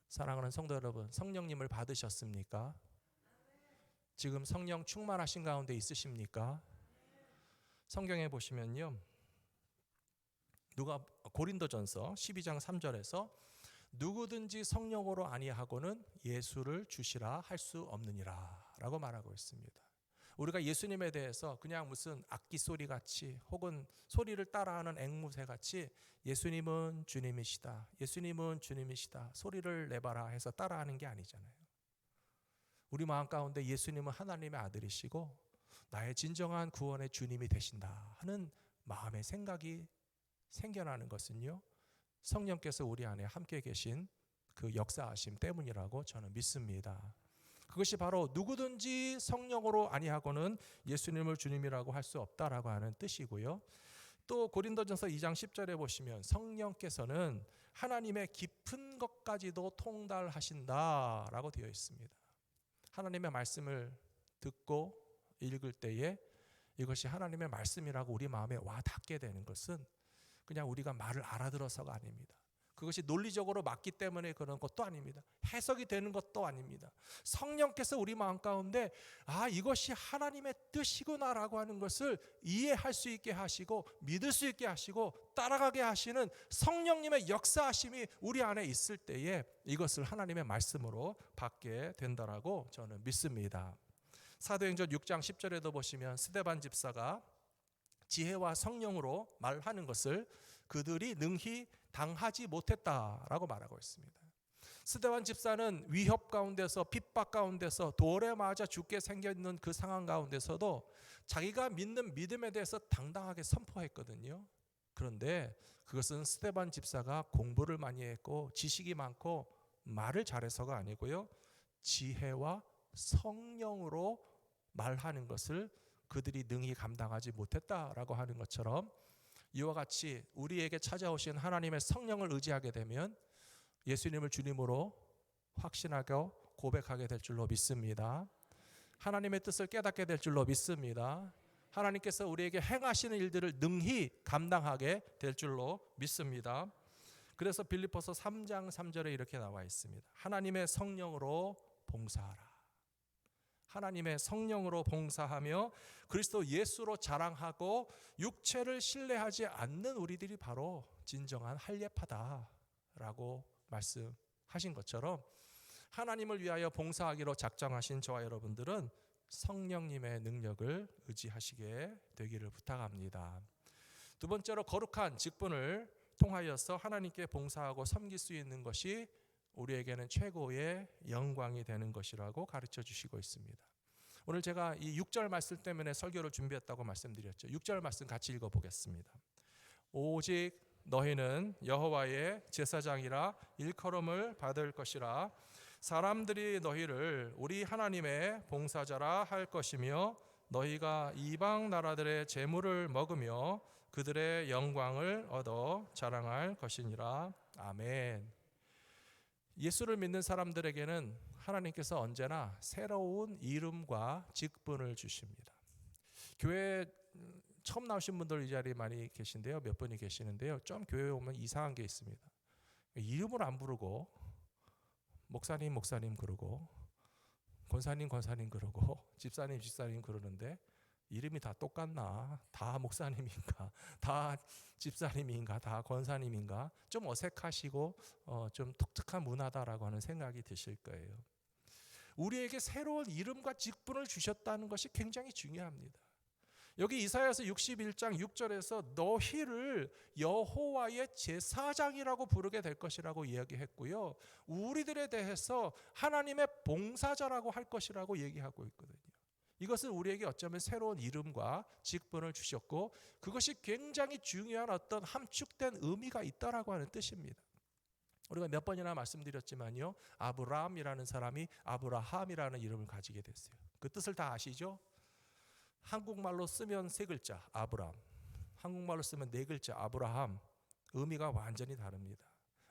사랑하는 성도 여러분, 성령님을 받으셨습니까? 지금 성령 충만하신 가운데 있으십니까? 성경에 보시면요, 고린도전서 12장 3절에서 누구든지 성령으로 아니하고는 예수를 주시라 할 수 없느니라 라고 말하고 있습니다. 우리가 예수님에 대해서 그냥 무슨 악기 소리 같이 혹은 소리를 따라하는 앵무새 같이 예수님은 주님이시다, 예수님은 주님이시다, 소리를 내봐라 해서 따라하는 게 아니잖아요. 우리 마음 가운데 예수님은 하나님의 아들이시고 나의 진정한 구원의 주님이 되신다 하는 마음의 생각이 생겨나는 것은요, 성령께서 우리 안에 함께 계신 그 역사하심 때문이라고 저는 믿습니다. 그것이 바로 누구든지 성령으로 아니하고는 예수님을 주님이라고 할 수 없다라고 하는 뜻이고요. 또 고린도전서 2장 10절에 보시면 성령께서는 하나님의 깊은 것까지도 통달하신다라고 되어 있습니다. 하나님의 말씀을 듣고 읽을 때에 이것이 하나님의 말씀이라고 우리 마음에 와 닿게 되는 것은 그냥 우리가 말을 알아들어서가 아닙니다. 그것이 논리적으로 맞기 때문에 그런 것도 아닙니다. 해석이 되는 것도 아닙니다. 성령께서 우리 마음 가운데 이것이 하나님의 뜻이구나라고 하는 것을 이해할 수 있게 하시고 믿을 수 있게 하시고 따라가게 하시는 성령님의 역사하심이 우리 안에 있을 때에 이것을 하나님의 말씀으로 받게 된다라고 저는 믿습니다. 사도행전 6장 10절에도 보시면 스데반 집사가 지혜와 성령으로 말하는 것을 그들이 능히 당하지 못했다라고 말하고 있습니다. 스데반 집사는 위협 가운데서 핍박 가운데서 돌에 맞아 죽게 생겼는 그 상황 가운데서도 자기가 믿는 믿음에 대해서 당당하게 선포했거든요. 그런데 그것은 스데반 집사가 공부를 많이 했고 지식이 많고 말을 잘해서가 아니고요, 지혜와 성령으로 말하는 것을 그들이 능히 감당하지 못했다라고 하는 것처럼 이와 같이 우리에게 찾아오신 하나님의 성령을 의지하게 되면 예수님을 주님으로 확신하게 고백하게 될 줄로 믿습니다. 하나님의 뜻을 깨닫게 될 줄로 믿습니다. 하나님께서 우리에게 행하시는 일들을 능히 감당하게 될 줄로 믿습니다. 그래서 빌립보서 3장 3절에 이렇게 나와 있습니다. 하나님의 성령으로 봉사하라. 하나님의 성령으로 봉사하며 그리스도 예수로 자랑하고 육체를 신뢰하지 않는 우리들이 바로 진정한 할례파다라고 말씀하신 것처럼 하나님을 위하여 봉사하기로 작정하신 저와 여러분들은 성령님의 능력을 의지하시게 되기를 부탁합니다. 두 번째로 거룩한 직분을 통하여서 하나님께 봉사하고 섬길 수 있는 것이 우리에게는 최고의 영광이 되는 것이라고 가르쳐 주시고 있습니다. 오늘 제가 이 6절 말씀 때문에 설교를 준비했다고 말씀드렸죠. 6절 말씀 같이 읽어보겠습니다. 오직 너희는 여호와의 제사장이라 일컬음을 받을 것이라. 사람들이 너희를 우리 하나님의 봉사자라 할 것이며 너희가 이방 나라들의 재물을 먹으며 그들의 영광을 얻어 자랑할 것이니라. 아멘. 예수를 믿는 사람들에게는 하나님께서 언제나 새로운 이름과 직분을 주십니다. 교회 처음 나오신 분들 이 자리에 많이 계신데요. 몇 분이 계시는데요. 좀 교회에 오면 이상한 게 있습니다. 이름을 안 부르고 목사님 목사님 그러고 권사님 권사님 그러고 집사님 집사님 그러는데 이름이 다 똑같나? 다 목사님인가? 다 집사님인가? 다 권사님인가? 좀 어색하시고 좀 독특한 문화다라고 하는 생각이 드실 거예요. 우리에게 새로운 이름과 직분을 주셨다는 것이 굉장히 중요합니다. 여기 이사야서 61장 6절에서 너희를 여호와의 제사장이라고 부르게 될 것이라고 이야기했고요. 우리들에 대해서 하나님의 봉사자라고 할 것이라고 얘기하고 있거든요. 이것은 우리에게 어쩌면 새로운 이름과 직분을 주셨고 그것이 굉장히 중요한 어떤 함축된 의미가 있다라고 하는 뜻입니다. 우리가 몇 번이나 말씀드렸지만요, 아브라함이라는 사람이 아브라함이라는 이름을 가지게 됐어요. 그 뜻을 다 아시죠? 한국말로 쓰면 세 글자 아브람, 한국말로 쓰면 네 글자 아브라함. 의미가 완전히 다릅니다.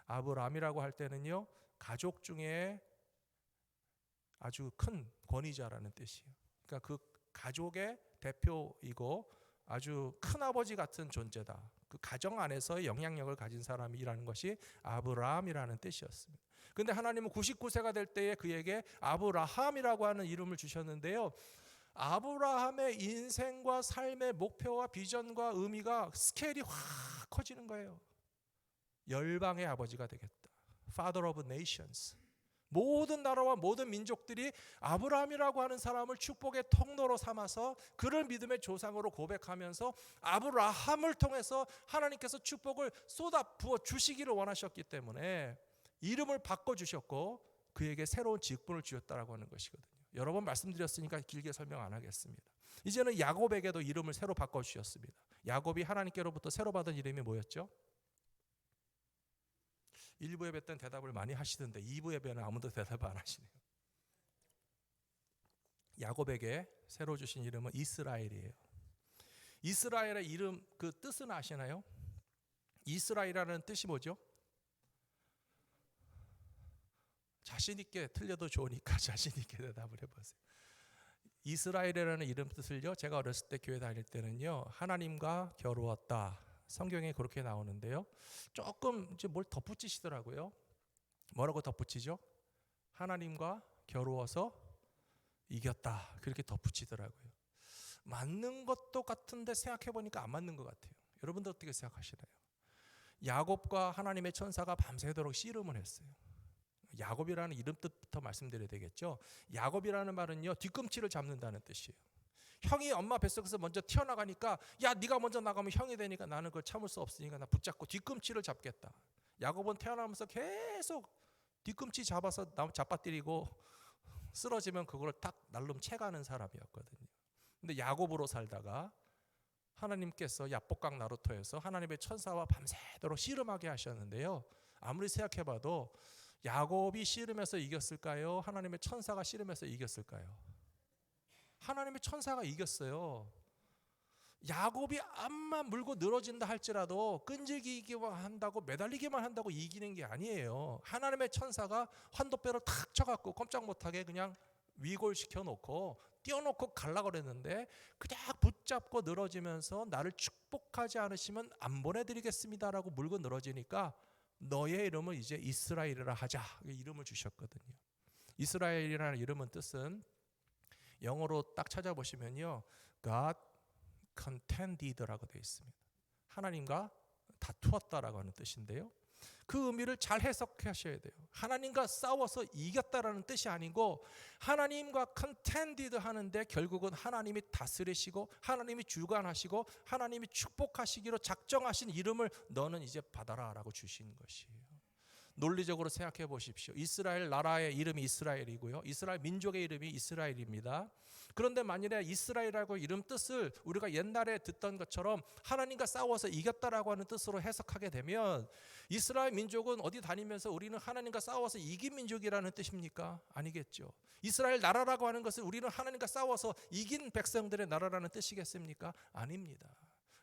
아브람이라고 할 때는요, 가족 중에 아주 큰 권위자라는 뜻이에요. 그러니까 그 가족의 대표이고 아주 큰 아버지 같은 존재다. 그 가정 안에서의 영향력을 가진 사람이라는 것이 아브라함이라는 뜻이었습니다. 그런데 하나님은 99세가 될 때에 그에게 아브라함이라고 하는 이름을 주셨는데요. 아브라함의 인생과 삶의 목표와 비전과 의미가 스케일이 확 커지는 거예요. 열방의 아버지가 되겠다. Father of nations. 모든 나라와 모든 민족들이 아브라함이라고 하는 사람을 축복의 통로로 삼아서 그를 믿음의 조상으로 고백하면서 아브라함을 통해서 하나님께서 축복을 쏟아 부어 주시기를 원하셨기 때문에 이름을 바꿔주셨고 그에게 새로운 직분을 주었다라고 하는 것이거든요. 여러 번 말씀드렸으니까 길게 설명 안 하겠습니다. 이제는 야곱에게도 이름을 새로 바꿔주셨습니다. 야곱이 하나님께로부터 새로 받은 이름이 뭐였죠? 1부 예배 때는 대답을 많이 하시던데 2부 예배는 아무도 대답 안 하시네요. 야곱에게 새로 주신 이름은 이스라엘이에요. 이스라엘의 이름 그 뜻은 아시나요? 이스라엘이라는 뜻이 뭐죠? 자신 있게 틀려도 좋으니까 자신 있게 대답을 해보세요. 이스라엘이라는 이름 뜻을요, 제가 어렸을 때 교회 다닐 때는요, 하나님과 겨루었다, 성경에 그렇게 나오는데요, 조금 이제 뭘 덧붙이시더라고요. 뭐라고 덧붙이죠? 하나님과 겨루어서 이겼다, 그렇게 덧붙이더라고요. 맞는 것도 같은데 생각해 보니까 안 맞는 것 같아요. 여러분들 어떻게 생각하시나요? 야곱과 하나님의 천사가 밤새도록 씨름을 했어요. 야곱이라는 이름 뜻부터 말씀드려야 되겠죠. 야곱이라는 말은요, 뒤꿈치를 잡는다는 뜻이에요. 형이 엄마 뱃속에서 먼저 튀어나가니까, 야 네가 먼저 나가면 형이 되니까 나는 그걸 참을 수 없으니까 나 붙잡고 뒤꿈치를 잡겠다. 야곱은 태어나면서 계속 뒤꿈치 잡아서 잡아뜨리고 쓰러지면 그걸 딱 날름 채가는 사람이었거든요. 근데 야곱으로 살다가 하나님께서 야복강 나루토에서 하나님의 천사와 밤새도록 씨름하게 하셨는데요, 아무리 생각해봐도 야곱이 씨름해서 이겼을까요? 하나님의 천사가 씨름해서 이겼을까요? 하나님의 천사가 이겼어요. 야곱이 암만 물고 늘어진다 할지라도 끈질기기만 한다고, 매달리기만 한다고 이기는 게 아니에요. 하나님의 천사가 환도뼈를 탁 쳐갖고 꼼짝 못하게 그냥 위골시켜 놓고 띄워놓고 갈라 그랬는데, 그냥 붙잡고 늘어지면서 나를 축복하지 않으시면 안 보내드리겠습니다라고 물고 늘어지니까 너의 이름을 이제 이스라엘이라 하자, 이름을 주셨거든요. 이스라엘이라는 이름은 뜻은 영어로 딱 찾아보시면요, God contended라고 되어 있습니다. 하나님과 다투었다라고 하는 뜻인데요, 그 의미를 잘 해석하셔야 돼요. 하나님과 싸워서 이겼다라는 뜻이 아니고, 하나님과 contended 하는데 결국은 하나님이 다스리시고 하나님이 주관하시고 하나님이 축복하시기로 작정하신 이름을 너는 이제 받아라라고 주신 것이에요. 논리적으로 생각해 보십시오. 이스라엘 나라의 이름이 이스라엘이고요, 이스라엘 민족의 이름이 이스라엘입니다. 그런데 만일에 이스라엘이라고 이름 뜻을 우리가 옛날에 듣던 것처럼 하나님과 싸워서 이겼다라고 하는 뜻으로 해석하게 되면, 이스라엘 민족은 어디 다니면서 우리는 하나님과 싸워서 이긴 민족이라는 뜻입니까? 아니겠죠. 이스라엘 나라라고 하는 것은 우리는 하나님과 싸워서 이긴 백성들의 나라라는 뜻이겠습니까? 아닙니다.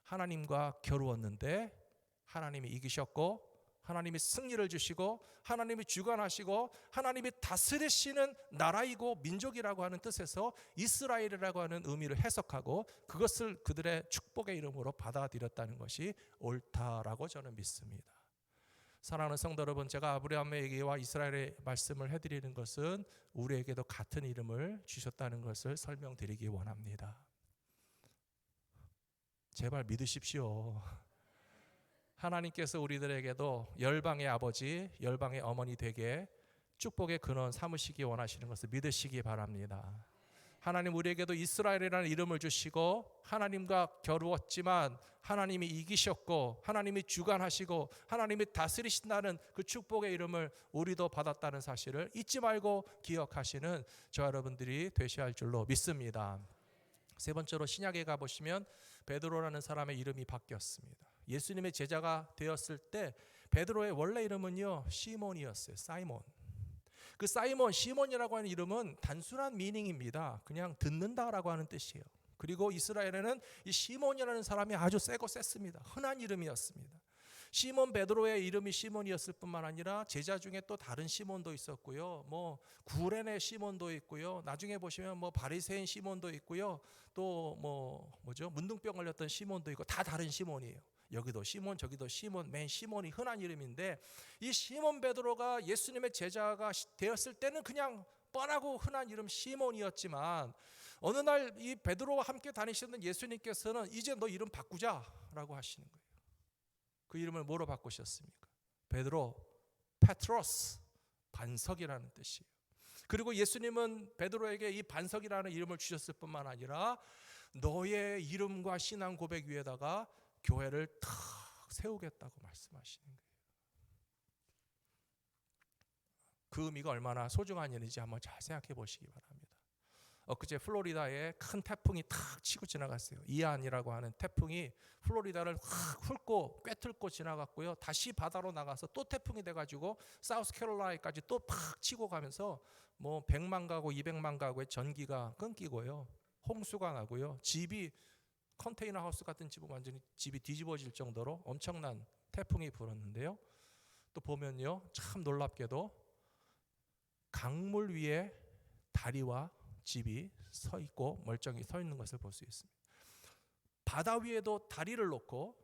하나님과 겨루었는데 하나님이 이기셨고, 하나님이 승리를 주시고 하나님이 주관하시고 하나님이 다스리시는 나라이고 민족이라고 하는 뜻에서 이스라엘이라고 하는 의미를 해석하고 그것을 그들의 축복의 이름으로 받아들였다는 것이 옳다라고 저는 믿습니다. 사랑하는 성도 여러분, 제가 아브라함에게와 이스라엘의 말씀을 해드리는 것은 우리에게도 같은 이름을 주셨다는 것을 설명드리기 원합니다. 제발 믿으십시오. 하나님께서 우리들에게도 열방의 아버지, 열방의 어머니 되게 축복의 근원 삼으시기 원하시는 것을 믿으시기 바랍니다. 하나님 우리에게도 이스라엘이라는 이름을 주시고 하나님과 겨루었지만 하나님이 이기셨고 하나님이 주관하시고 하나님이 다스리신다는 그 축복의 이름을 우리도 받았다는 사실을 잊지 말고 기억하시는 저 여러분들이 되셔야 할 줄로 믿습니다. 세 번째로 신약에 가보시면 베드로라는 사람의 이름이 바뀌었습니다. 예수님의 제자가 되었을 때 베드로의 원래 이름은요, 시몬이었어요. 사이몬. 그 사이몬, 시몬이라고 하는 이름은 단순한 미닝입니다. 그냥 듣는다라고 하는 뜻이에요. 그리고 이스라엘에는 이 시몬이라는 사람이 아주 세고 셌습니다. 흔한 이름이었습니다. 시몬 베드로의 이름이 시몬이었을 뿐만 아니라 제자 중에 또 다른 시몬도 있었고요. 뭐 구레네 시몬도 있고요. 나중에 보시면 뭐 바리새인 시몬도 있고요. 또 문둥병 걸렸던 시몬도 있고 다 다른 시몬이에요. 여기도 시몬 저기도 시몬, 맨 시몬이 흔한 이름인데, 이 시몬 베드로가 예수님의 제자가 되었을 때는 그냥 뻔하고 흔한 이름 시몬이었지만, 어느 날 이 베드로와 함께 다니시던 예수님께서는 이제 너 이름 바꾸자라고 하시는 거예요. 그 이름을 뭐로 바꾸셨습니까? 베드로, 페트로스, 반석이라는 뜻이에요. 그리고 예수님은 베드로에게 이 반석이라는 이름을 주셨을 뿐만 아니라 너의 이름과 신앙 고백 위에다가 교회를 탁 세우겠다고 말씀하시는 거예요. 그 의미가 얼마나 소중한 일인지 한번 잘 생각해 보시기 바랍니다. 엊그제 플로리다에 큰 태풍이 탁 치고 지나갔어요. 이안이라고 하는 태풍이 플로리다를 확 훑고 꿰뚫고 지나갔고요. 다시 바다로 나가서 또 태풍이 돼가지고 사우스캐롤라이나까지 또 팍 치고 가면서 뭐 100만 가구, 200만 가구의 전기가 끊기고요. 홍수가 나고요. 집이 컨테이너 하우스 같은 집은 완전히 집이 뒤집어질 정도로 엄청난 태풍이 불었는데요. 또 보면요, 참 놀랍게도 강물 위에 다리와 집이 서 있고 멀쩡히 서 있는 것을 볼 수 있습니다. 바다 위에도 다리를 놓고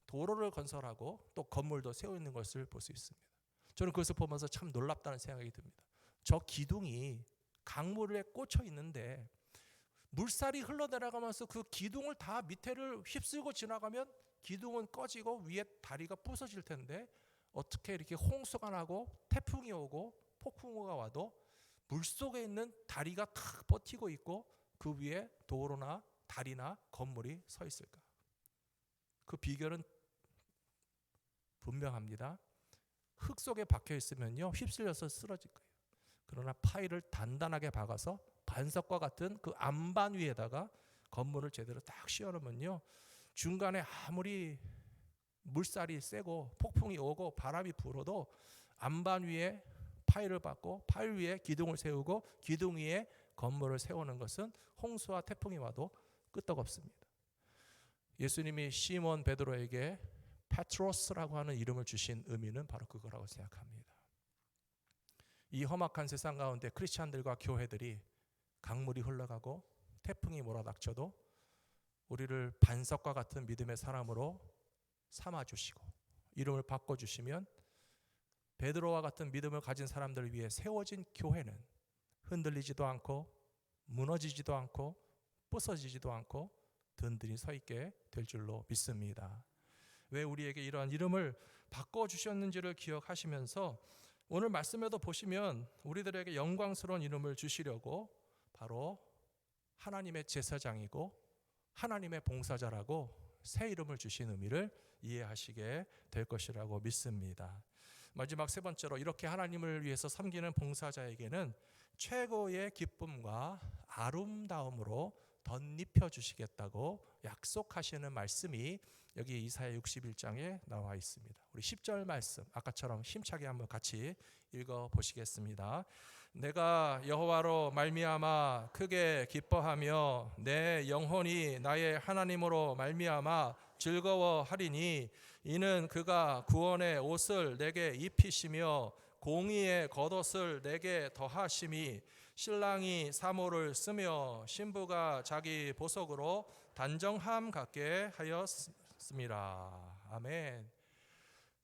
도로를 건설하고 또 건물도 세워 있는 것을 볼 수 있습니다. 저는 그것을 보면서 참 놀랍다는 생각이 듭니다. 저 기둥이 강물에 꽂혀 있는데 물살이 흘러내려가면서 그 기둥을 다 밑에를 휩쓸고 지나가면 기둥은 꺼지고 위에 다리가 부서질 텐데 어떻게 이렇게 홍수가 나고 태풍이 오고 폭풍우가 와도 물속에 있는 다리가 탁 버티고 있고 그 위에 도로나 다리나 건물이 서 있을까? 그 비결은 분명합니다. 흙 속에 박혀 있으면요, 휩쓸려서 쓰러질 거예요. 그러나 파이를 단단하게 박아서 반석과 같은 그 안반 위에다가 건물을 제대로 딱 씌워놓으면요, 중간에 아무리 물살이 세고 폭풍이 오고 바람이 불어도 안반 위에 파이를 박고 파이 위에 기둥을 세우고 기둥 위에 건물을 세우는 것은 홍수와 태풍이 와도 끄떡없습니다. 예수님이 시몬 베드로에게 페트로스라고 하는 이름을 주신 의미는 바로 그거라고 생각합니다. 이 험악한 세상 가운데 크리스찬들과 교회들이 강물이 흘러가고 태풍이 몰아닥쳐도 우리를 반석과 같은 믿음의 사람으로 삼아주시고 이름을 바꿔주시면 베드로와 같은 믿음을 가진 사람들을 위해 세워진 교회는 흔들리지도 않고 무너지지도 않고 부서지지도 않고 든든히 서 있게 될 줄로 믿습니다. 왜 우리에게 이러한 이름을 바꿔주셨는지를 기억하시면서 오늘 말씀에도 보시면 우리들에게 영광스러운 이름을 주시려고 바로 하나님의 제사장이고 하나님의 봉사자라고 새 이름을 주신 의미를 이해하시게 될 것이라고 믿습니다. 마지막 세 번째로 이렇게 하나님을 위해서 섬기는 봉사자에게는 최고의 기쁨과 아름다움으로 덧입혀 주시겠다고 약속하시는 말씀이 여기 이사야 61장에 나와 있습니다. 우리 10절 말씀 아까처럼 힘차게 한번 같이 읽어 보시겠습니다. 내가 여호와로 말미암아 크게 기뻐하며 내 영혼이 나의 하나님으로 말미암아 즐거워하리니 이는 그가 구원의 옷을 내게 입히시며 공의의 겉옷을 내게 더하심이 신랑이 사모를 쓰며 신부가 자기 보석으로 단정함 갖게 하였습니다. 아멘.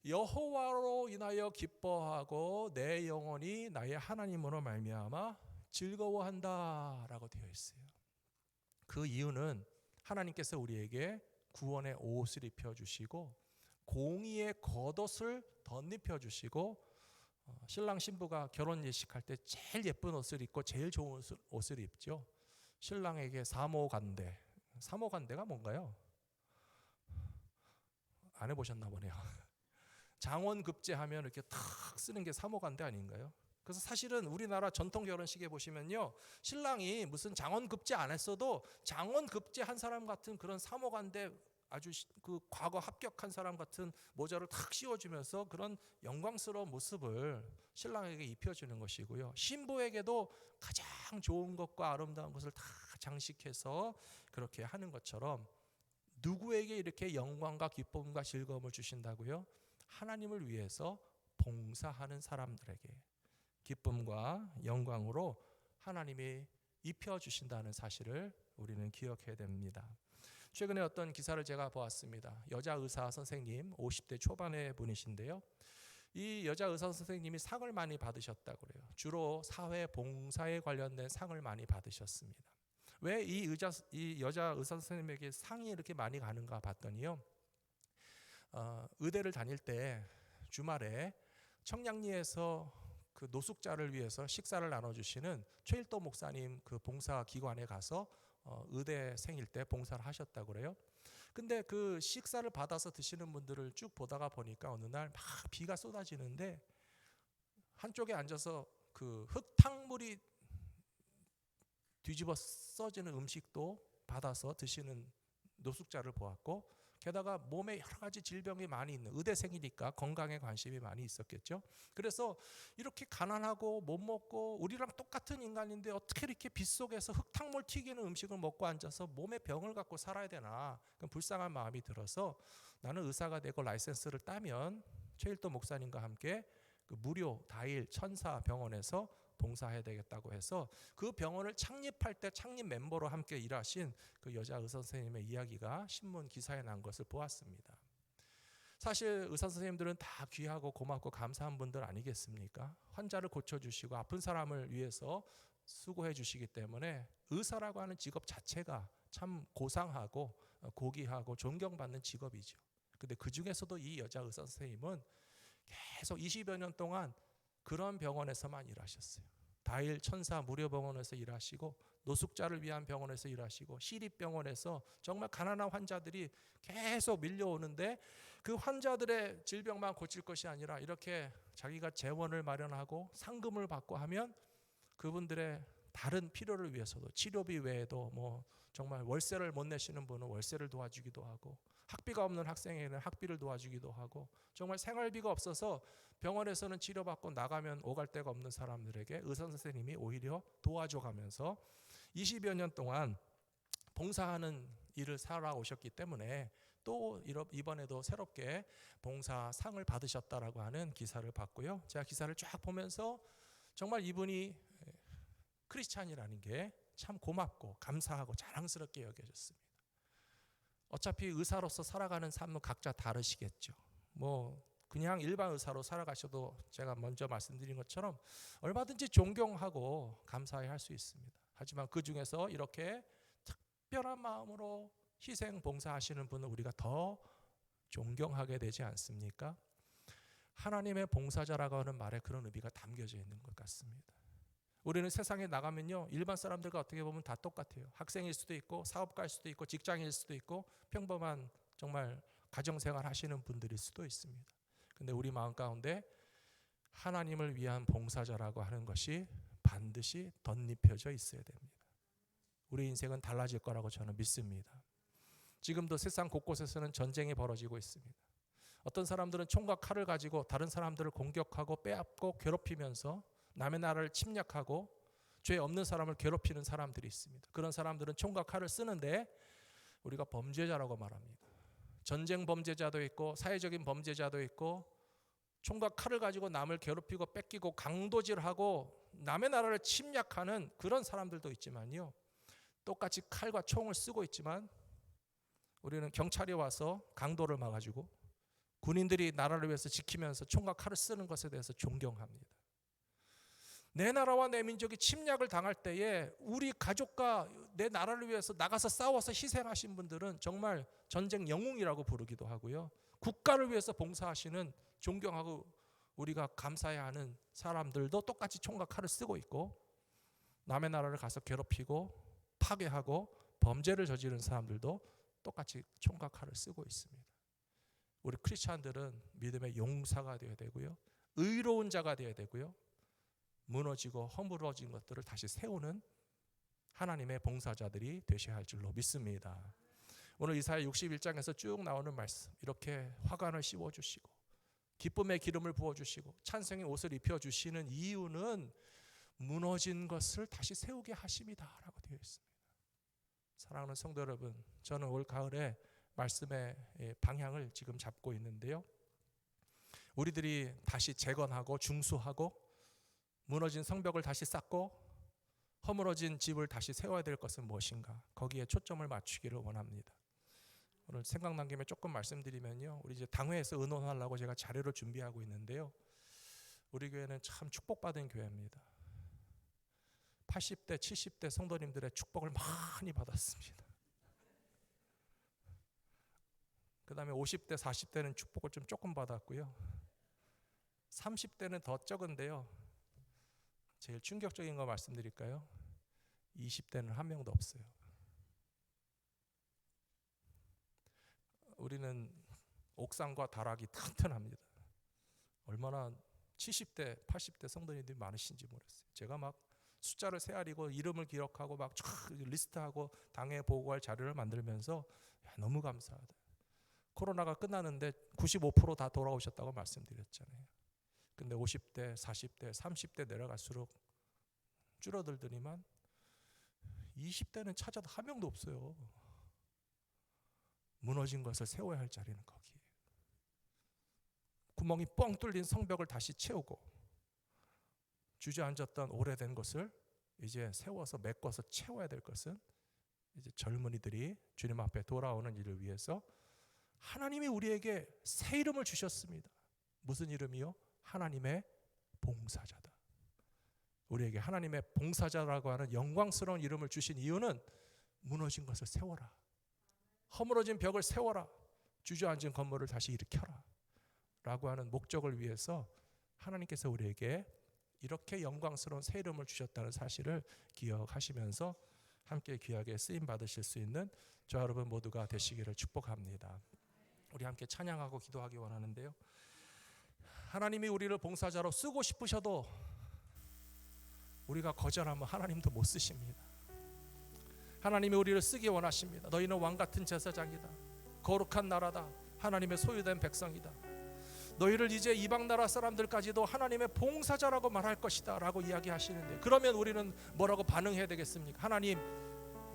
여호와로 인하여 기뻐하고 내 영혼이 나의 하나님으로 말미암아 즐거워한다라고 되어 있어요. 그 이유는 하나님께서 우리에게 구원의 옷을 입혀 주시고 공의의 겉옷을 덧입혀 주시고 신랑 신부가 결혼 예식할 때 제일 예쁜 옷을 입고 제일 좋은 옷을 입죠. 신랑에게 사모간대. 사모간대가 뭔가요? 안 해보셨나 보네요. 장원급제하면 이렇게 탁 쓰는 게 사모간대 아닌가요? 그래서 사실은 우리나라 전통 결혼식에 보시면요, 신랑이 무슨 장원급제 안 했어도 장원급제 한 사람 같은 그런 사모간대 아주 그 과거 합격한 사람 같은 모자를 탁 씌워주면서 그런 영광스러운 모습을 신랑에게 입혀주는 것이고요. 신부에게도 가장 좋은 것과 아름다운 것을 다 장식해서 그렇게 하는 것처럼 누구에게 이렇게 영광과 기쁨과 즐거움을 주신다고요? 하나님을 위해서 봉사하는 사람들에게 기쁨과 영광으로 하나님이 입혀주신다는 사실을 우리는 기억해야 됩니다. 최근에 어떤 기사를 제가 보았습니다. 여자 의사 선생님 50대 초반의 분이신데요. 이 여자 의사 선생님이 상을 많이 받으셨다고 그래요. 주로 사회 봉사에 관련된 상을 많이 받으셨습니다. 왜 이 여자 의사 선생님에게 상이 이렇게 많이 가는가 봤더니요. 의대를 다닐 때 주말에 청량리에서 그 노숙자를 위해서 식사를 나눠주시는 최일도 목사님 그 봉사 기관에 가서 의대생일 때 봉사를 하셨다고 그래요. 근데 그 식사를 받아서 드시는 분들을 쭉 보다가 보니까 어느 날 막 비가 쏟아지는데 한쪽에 앉아서 그 흙탕물이 뒤집어 써지는 음식도 받아서 드시는 노숙자를 보았고 게다가 몸에 여러 가지 질병이 많이 있는 의대생이니까 건강에 관심이 많이 있었겠죠. 그래서 이렇게 가난하고 못 먹고 우리랑 똑같은 인간인데 어떻게 이렇게 빗속에서 흙탕물 튀기는 음식을 먹고 앉아서 몸에 병을 갖고 살아야 되나, 그런 불쌍한 마음이 들어서 나는 의사가 되고 라이센스를 따면 최일도 목사님과 함께 그 무료 다일 천사 병원에서 봉사해야 되겠다고 해서 그 병원을 창립할 때 창립 멤버로 함께 일하신 그 여자 의사 선생님의 이야기가 신문 기사에 난 것을 보았습니다. 사실 의사 선생님들은 다 귀하고 고맙고 감사한 분들 아니겠습니까? 환자를 고쳐주시고 아픈 사람을 위해서 수고해 주시기 때문에 의사라고 하는 직업 자체가 참 고상하고 고귀하고 존경받는 직업이죠. 근데 그 중에서도 이 여자 의사 선생님은 계속 20여 년 동안 그런 병원에서만 일하셨어요. 다일 천사 무료병원에서 일하시고 노숙자를 위한 병원에서 일하시고 시립병원에서 정말 가난한 환자들이 계속 밀려오는데 그 환자들의 질병만 고칠 것이 아니라 이렇게 자기가 재원을 마련하고 상금을 받고 하면 그분들의 다른 필요를 위해서도 치료비 외에도 뭐 정말 월세를 못 내시는 분은 월세를 도와주기도 하고 학비가 없는 학생에게는 학비를 도와주기도 하고 정말 생활비가 없어서 병원에서는 치료받고 나가면 오갈 데가 없는 사람들에게 의사 선생님이 오히려 도와줘가면서 20여 년 동안 봉사하는 일을 살아오셨기 때문에 또 이번에도 새롭게 봉사상을 받으셨다라고 하는 기사를 봤고요. 제가 기사를 쫙 보면서 정말 이분이 크리스찬이라는 게 참 고맙고 감사하고 자랑스럽게 여겨졌습니다. 어차피 의사로서 살아가는 삶은 각자 다르시겠죠. 뭐 그냥 일반 의사로 살아가셔도 제가 먼저 말씀드린 것처럼 얼마든지 존경하고 감사해야 할 수 있습니다. 하지만 그 중에서 이렇게 특별한 마음으로 희생 봉사하시는 분을 우리가 더 존경하게 되지 않습니까? 하나님의 봉사자라고 하는 말에 그런 의미가 담겨져 있는 것 같습니다. 우리는 세상에 나가면요 일반 사람들과 어떻게 보면 다 똑같아요. 학생일 수도 있고 사업가일 수도 있고 직장일 수도 있고 평범한 정말 가정생활 하시는 분들일 수도 있습니다. 근데 우리 마음 가운데 하나님을 위한 봉사자라고 하는 것이 반드시 덧입혀져 있어야 됩니다. 우리 인생은 달라질 거라고 저는 믿습니다. 지금도 세상 곳곳에서는 전쟁이 벌어지고 있습니다. 어떤 사람들은 총과 칼을 가지고 다른 사람들을 공격하고 빼앗고 괴롭히면서 남의 나라를 침략하고 죄 없는 사람을 괴롭히는 사람들이 있습니다. 그런 사람들은 총과 칼을 쓰는데 우리가 범죄자라고 말합니다. 전쟁 범죄자도 있고 사회적인 범죄자도 있고 총과 칼을 가지고 남을 괴롭히고 뺏기고 강도질하고 남의 나라를 침략하는 그런 사람들도 있지만요. 똑같이 칼과 총을 쓰고 있지만 우리는 경찰이 와서 강도를 막아주고 군인들이 나라를 위해서 지키면서 총과 칼을 쓰는 것에 대해서 존경합니다. 내 나라와 내 민족이 침략을 당할 때에 우리 가족과 내 나라를 위해서 나가서 싸워서 희생하신 분들은 정말 전쟁 영웅이라고 부르기도 하고요. 국가를 위해서 봉사하시는 존경하고 우리가 감사해야 하는 사람들도 똑같이 총과 칼을 쓰고 있고 남의 나라를 가서 괴롭히고 파괴하고 범죄를 저지른 사람들도 똑같이 총과 칼을 쓰고 있습니다. 우리 크리스찬들은 믿음의 용사가 되어야 되고요. 의로운 자가 되어야 되고요. 무너지고 허물어진 것들을 다시 세우는 하나님의 봉사자들이 되셔야 할 줄로 믿습니다. 오늘 이사야 61장에서 쭉 나오는 말씀, 이렇게 화관을 씌워주시고 기쁨의 기름을 부어주시고 찬송의 옷을 입혀주시는 이유는 무너진 것을 다시 세우게 하심이다라고 되어 있습니다. 사랑하는 성도 여러분, 저는 올 가을에 말씀의 방향을 지금 잡고 있는데요. 우리들이 다시 재건하고 중수하고 무너진 성벽을 다시 쌓고 허물어진 집을 다시 세워야 될 것은 무엇인가? 거기에 초점을 맞추기를 원합니다. 오늘 생각난 김에 조금 말씀드리면요. 우리 이제 당회에서 의논하려고 제가 자료를 준비하고 있는데요. 우리 교회는 참 축복받은 교회입니다. 80대, 70대 성도님들의 축복을 많이 받았습니다. 그 다음에 50대, 40대는 축복을 좀 조금 받았고요. 30대는 더 적은데요. 제일 충격적인 거 말씀드릴까요? 20대는 한 명도 없어요. 우리는 옥상과 다락이 튼튼합니다. 얼마나 70대, 80대 성도님들이 많으신지 모르겠어요. 제가 막 숫자를 세아리고 이름을 기록하고 막 쫙 리스트하고 당에 보고할 자료를 만들면서 너무 감사하다. 코로나가 끝나는데 95% 다 돌아오셨다고 말씀드렸잖아요. 근데 50대, 40대, 30대 내려갈수록 줄어들더니만 20대는 찾아도 한 명도 없어요. 무너진 것을 세워야 할 자리는 거기에. 구멍이 뻥 뚫린 성벽을 다시 채우고 주저앉았던 오래된 것을 이제 세워서 메꿔서 채워야 될 것은 이제 젊은이들이 주님 앞에 돌아오는 일을 위해서 하나님이 우리에게 새 이름을 주셨습니다. 무슨 이름이요? 하나님의 봉사자다. 우리에게 하나님의 봉사자라고 하는 영광스러운 이름을 주신 이유는 무너진 것을 세워라, 허물어진 벽을 세워라, 주저앉은 건물을 다시 일으켜라 라고 하는 목적을 위해서 하나님께서 우리에게 이렇게 영광스러운 새 이름을 주셨다는 사실을 기억하시면서 함께 귀하게 쓰임 받으실 수 있는 저 여러분 모두가 되시기를 축복합니다. 우리 함께 찬양하고 기도하기 원하는데요, 하나님이 우리를 봉사자로 쓰고 싶으셔도 우리가 거절하면 하나님도 못 쓰십니다. 하나님이 우리를 쓰기 원하십니다. 너희는 왕같은 제사장이다, 거룩한 나라다, 하나님의 소유된 백성이다. 너희를 이제 이방 나라 사람들까지도 하나님의 봉사자라고 말할 것이다 라고 이야기하시는데, 그러면 우리는 뭐라고 반응해야 되겠습니까? 하나님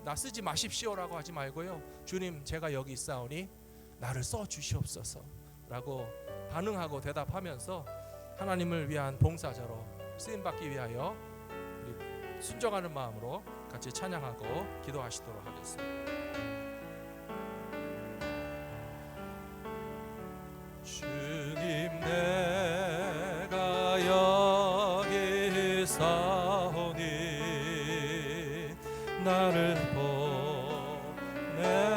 나 쓰지 마십시오 라고 하지 말고요, 주님 제가 여기 있사오니 나를 써주시옵소서 라고 반응하고 대답하면서 하나님을 위한 봉사자로 쓰임받기 위하여 우리 순종하는 마음으로 같이 찬양하고 기도하시도록 하겠습니다. 주님 내가 여기 있사오니 나를 보내소서.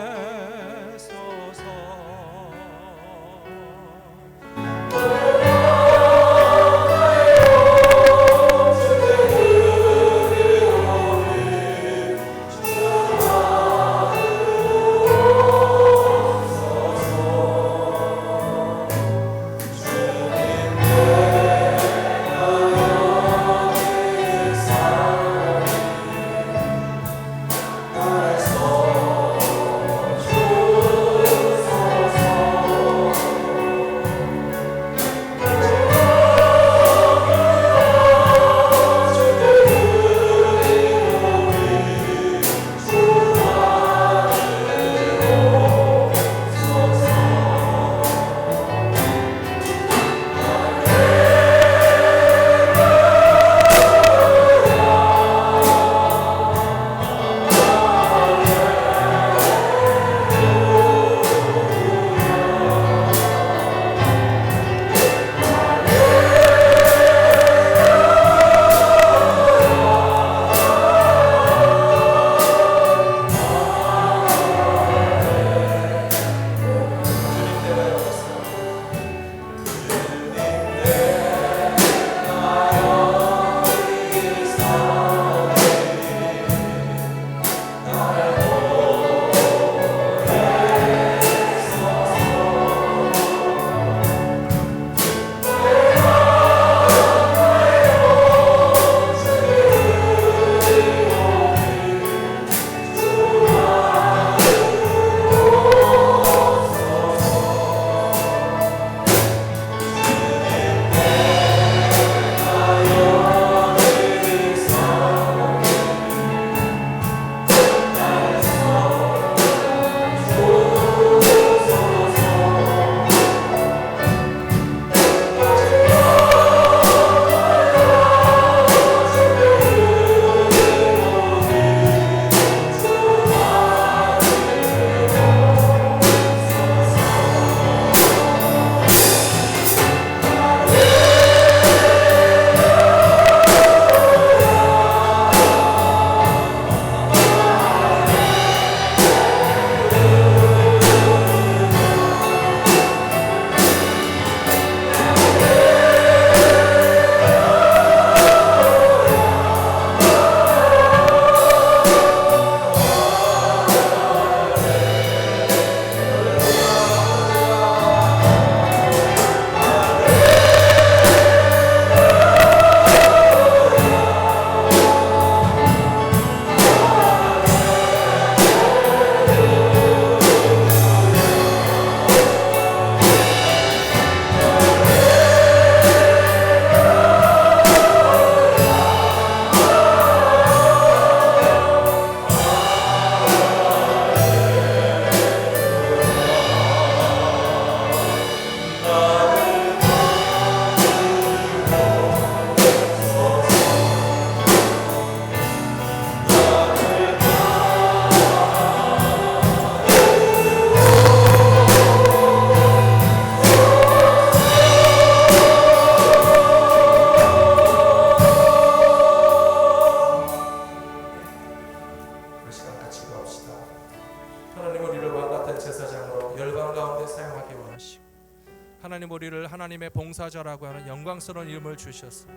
봉사자라고 하는 영광스러운 이름을 주셔서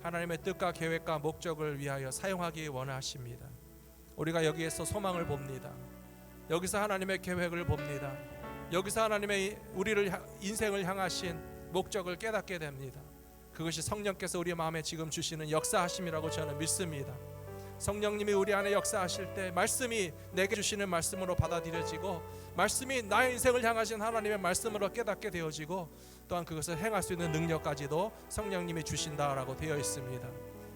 하나님의 뜻과 계획과 목적을 위하여 사용하기 원하십니다. 우리가 여기에서 소망을 봅니다. 여기서 하나님의 계획을 봅니다. 여기서 하나님의 우리를 인생을 향하신 목적을 깨닫게 됩니다. 그것이 성령께서 우리 마음에 지금 주시는 역사하심이라고 저는 믿습니다. 성령님이 우리 안에 역사하실 때 말씀이 내게 주시는 말씀으로 받아들여지고 말씀이 나의 인생을 향하신 하나님의 말씀으로 깨닫게 되어지고 또한 그것을 행할 수 있는 능력까지도 성령님이 주신다라고 되어 있습니다.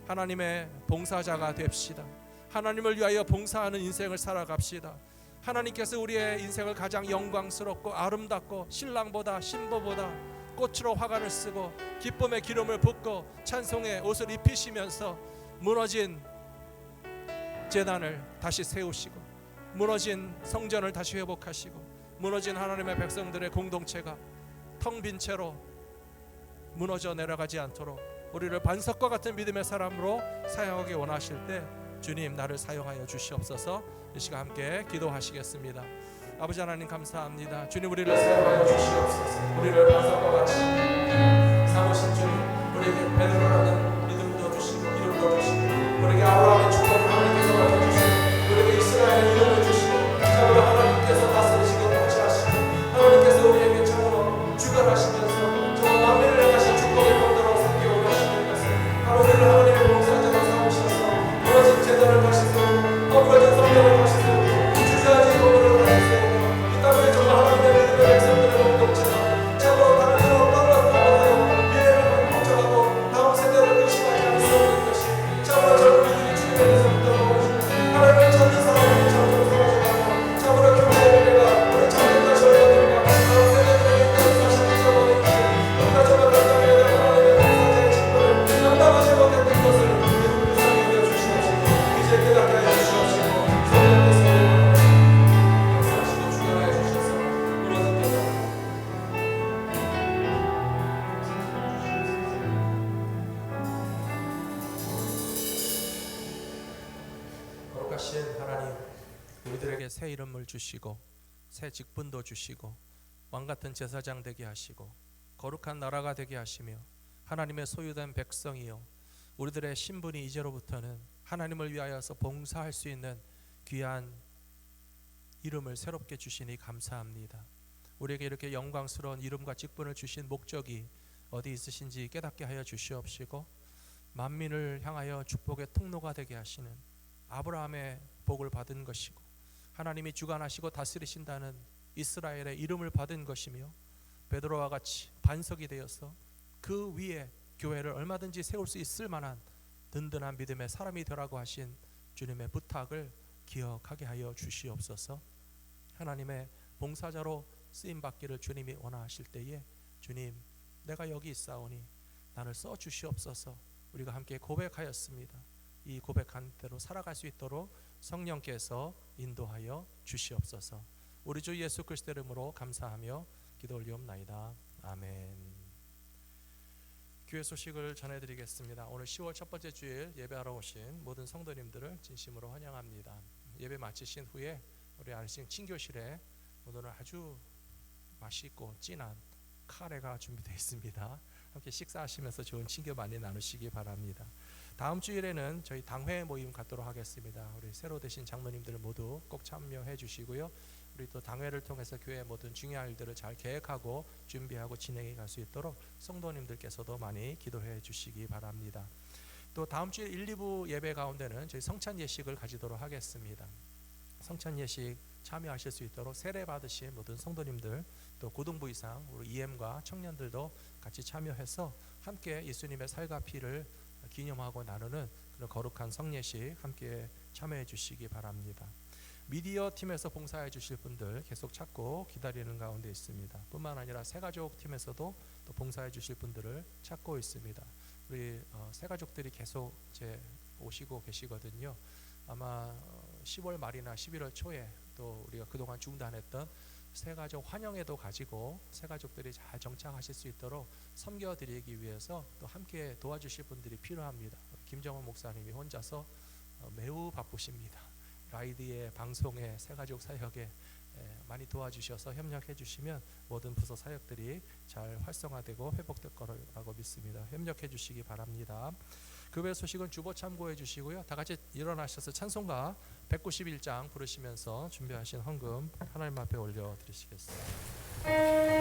하나님의 봉사자가 됩시다. 하나님을 위하여 봉사하는 인생을 살아갑시다. 하나님께서 우리의 인생을 가장 영광스럽고 아름답고 신랑보다 신부보다 꽃으로 화관을 쓰고 기쁨의 기름을 붓고 찬송의 옷을 입히시면서 무너진 제단을 다시 세우시고 무너진 성전을 다시 회복하시고 무너진 하나님의 백성들의 공동체가 텅 빈 채로 무너져 내려가지 않도록 우리를 반석과 같은 믿음의 사람으로 사용하기 원하실 때 주님 나를 사용하여 주시옵소서. 이 시간 함께 기도하시겠습니다. 아버지 하나님 감사합니다. 주님 우리를 사용하여 주시옵소서. 우리를 반석과 같이 삼으신 주님, 우리에게 베드로라는 믿음도 주시고 이름도 주시고 우리에게 아브라함의 축복을 하나님께서 알려주시고 우리에게 이스라엘의 이름을 주시고 참으로 하나님께서 다스리시고 통치하시고 하나님께서 우리에게 참으로 주관하시면서 정말 만민을 향하신 축복의 본도로 삼게 원하시는 것을 바로 우리를 하나님의 봉사자로 삼으셔서 무너진 제단을 다시 세우고 엎어진 성경을 다시 세우고 주저앉은 몸을 다시 세우고 이 땅에 정말 하나님의 믿음의 백성들의 공동체가 참으로 다른 사람 어떤 것도 못하여 미래를 걱정하고 다음 세대를 의심하지 않을 수 없는 것이 참으로 젊은이들이 주님의 데서부터 모으시고 하나님을 찾는 사람들이 점점 사라져가고 참으로 교회의 미래가 우리 청년과 젊은이들과 다음 세대들에게 있다는 사실을 잊어버리는데 우리가 정말 감당해야 될 하나님의 봉사자의 직분을 감당하지 못했던 것을 불쌍히 여겨 주시옵시고 이제 깨닫게 하여 주시옵시고 성령께서 역사하시고 주관하여 주셔서 무너진 깨닫고 거룩하신 하나님, 우리들에게 새 이름을 주시고 새 직분도 주시고 왕같은 제사장 되게 하시고 거룩한 나라가 되게 하시며 하나님의 소유된 백성이요 우리들의 신분이 이제로부터는 하나님을 위하여서 봉사할 수 있는 귀한 이름을 새롭게 주시니 감사합니다. 우리에게 이렇게 영광스러운 이름과 직분을 주신 목적이 어디 있으신지 깨닫게 하여 주시옵시고 만민을 향하여 축복의 통로가 되게 하시는 아브라함의 복을 받은 것이고 하나님이 주관하시고 다스리신다는 이스라엘의 이름을 받은 것이며 베드로와 같이 반석이 되어서 그 위에 교회를 얼마든지 세울 수 있을 만한 든든한 믿음의 사람이 되라고 하신 주님의 부탁을 기억하게 하여 주시옵소서. 하나님의 봉사자로 쓰임받기를 주님이 원하실 때에 주님 내가 여기 있사오니 나를 써주시옵소서. 우리가 함께 고백하였습니다. 이 고백한 대로 살아갈 수 있도록 성령께서 인도하여 주시옵소서. 우리 주 예수 그리스도 이름으로 감사하며 기도 올리옵나이다. 아멘. 교회 소식을 전해드리겠습니다. 오늘 10월 첫 번째 주일 예배하러 오신 모든 성도님들을 진심으로 환영합니다. 예배 마치신 후에 우리 안식 친교실에 오늘은 아주 맛있고 진한 카레가 준비되어 있습니다. 함께 식사하시면서 좋은 친교 많이 나누시기 바랍니다. 다음 주일에는 저희 당회 모임 갖도록 하겠습니다. 우리 새로 되신 장로님들 모두 꼭 참여해 주시고요. 우리 또 당회를 통해서 교회의 모든 중요한 일들을 잘 계획하고 준비하고 진행해 갈 수 있도록 성도님들께서도 많이 기도해 주시기 바랍니다. 또 다음 주에 1, 2부 예배 가운데는 저희 성찬 예식을 가지도록 하겠습니다. 성찬 예식 참여하실 수 있도록 세례 받으신 모든 성도님들 또 고등부 이상 우리 EM과 청년들도 같이 참여해서 함께 예수님의 살과 피를 기념하고 나누는 그런 거룩한 성예식 함께 참여해 주시기 바랍니다. 미디어 팀에서 봉사해 주실 분들 계속 찾고 기다리는 가운데 있습니다. 뿐만 아니라 새가족 팀에서도 또 봉사해 주실 분들을 찾고 있습니다. 우리 새가족들이 계속 이제 오시고 계시거든요. 아마 10월 말이나 11월 초에 또 우리가 그동안 중단했던 새가족 환영회도 가지고 새가족들이 잘 정착하실 수 있도록 섬겨드리기 위해서 또 함께 도와주실 분들이 필요합니다. 김정원 목사님이 혼자서 매우 바쁘십니다. 라이드의 방송에 새가족 사역에 많이 도와주셔서 협력해 주시면 모든 부서 사역들이 잘 활성화되고 회복될 거라고 믿습니다. 협력해 주시기 바랍니다. 교회 소식은 주보 참고해 주시고요. 다 같이 일어나셔서 찬송가 191장 부르시면서 준비하신 헌금 하나님 앞에 올려 드리시겠습니다.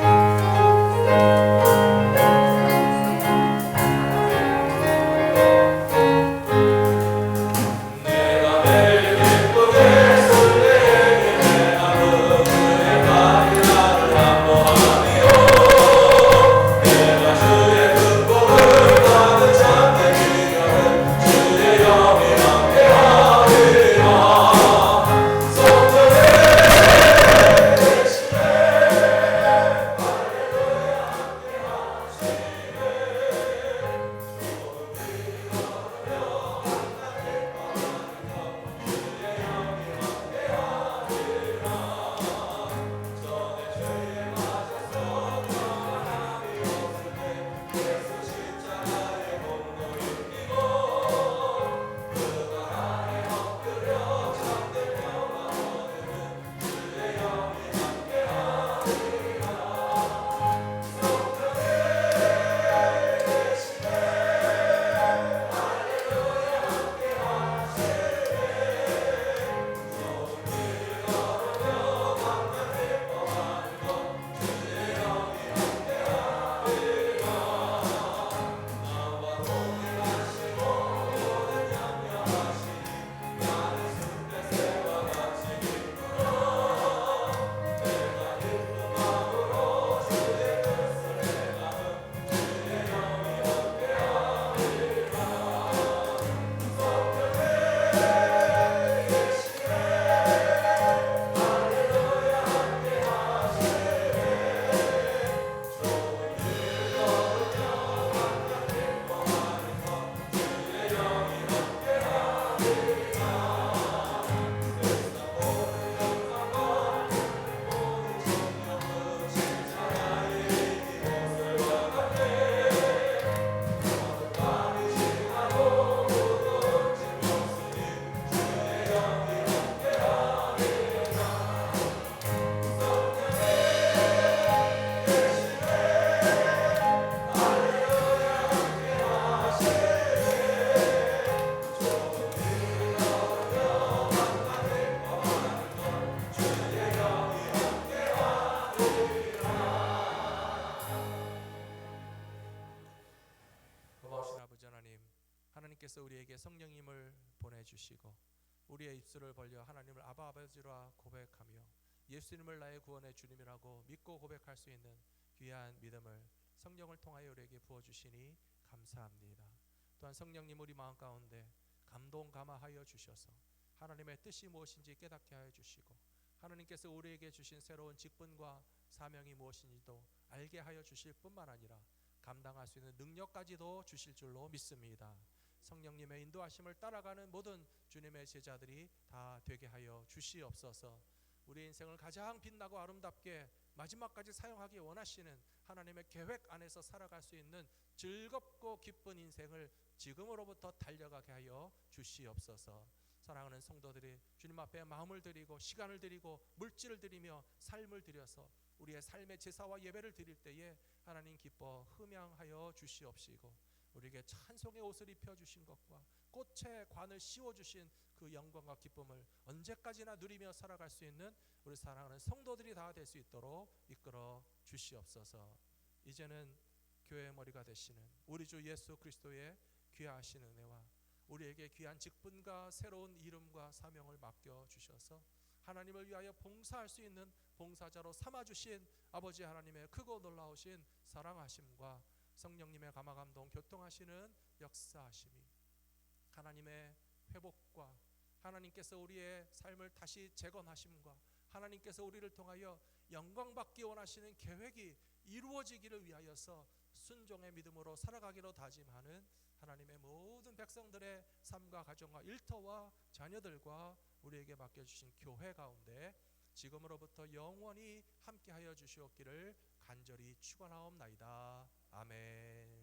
하나님께서 우리에게 성령님을 보내주시고 우리의 입술을 벌려 하나님을 아바 아버지라 고백하며 예수님을 나의 구원의 주님이라고 믿고 고백할 수 있는 귀한 믿음을 성령을 통하여 우리에게 부어주시니 감사합니다. 또한 성령님 우리 마음 가운데 감동 감화하여 주셔서 하나님의 뜻이 무엇인지 깨닫게 하여 주시고 하나님께서 우리에게 주신 새로운 직분과 사명이 무엇인지도 알게 하여 주실 뿐만 아니라 감당할 수 있는 능력까지도 주실 줄로 믿습니다. 성령님의 인도하심을 따라가는 모든 주님의 제자들이 다 되게 하여 주시옵소서. 우리 인생을 가장 빛나고 아름답게 마지막까지 사용하기 원하시는 하나님의 계획 안에서 살아갈 수 있는 즐겁고 기쁜 인생을 지금으로부터 달려가게 하여 주시옵소서. 사랑하는 성도들이 주님 앞에 마음을 드리고 시간을 드리고 물질을 드리며 삶을 드려서 우리의 삶의 제사와 예배를 드릴 때에 하나님 기뻐 흠양하여 주시옵시고 우리에게 찬송의 옷을 입혀주신 것과 꽃의 관을 씌워주신 그 영광과 기쁨을 언제까지나 누리며 살아갈 수 있는 우리 사랑하는 성도들이 다 될 수 있도록 이끌어 주시옵소서. 이제는 교회의 머리가 되시는 우리 주 예수 그리스도의 귀하신 은혜와 우리에게 귀한 직분과 새로운 이름과 사명을 맡겨주셔서 하나님을 위하여 봉사할 수 있는 봉사자로 삼아주신 아버지 하나님의 크고 놀라우신 사랑하심과 성령님의 감화감동 교통하시는 역사하심이 하나님의 회복과 하나님께서 우리의 삶을 다시 재건하심과 하나님께서 우리를 통하여 영광받기 원하시는 계획이 이루어지기를 위하여서 순종의 믿음으로 살아가기로 다짐하는 하나님의 모든 백성들의 삶과 가정과 일터와 자녀들과 우리에게 맡겨주신 교회 가운데 지금으로부터 영원히 함께하여 주시옵기를 간절히 축원하옵나이다. 아멘.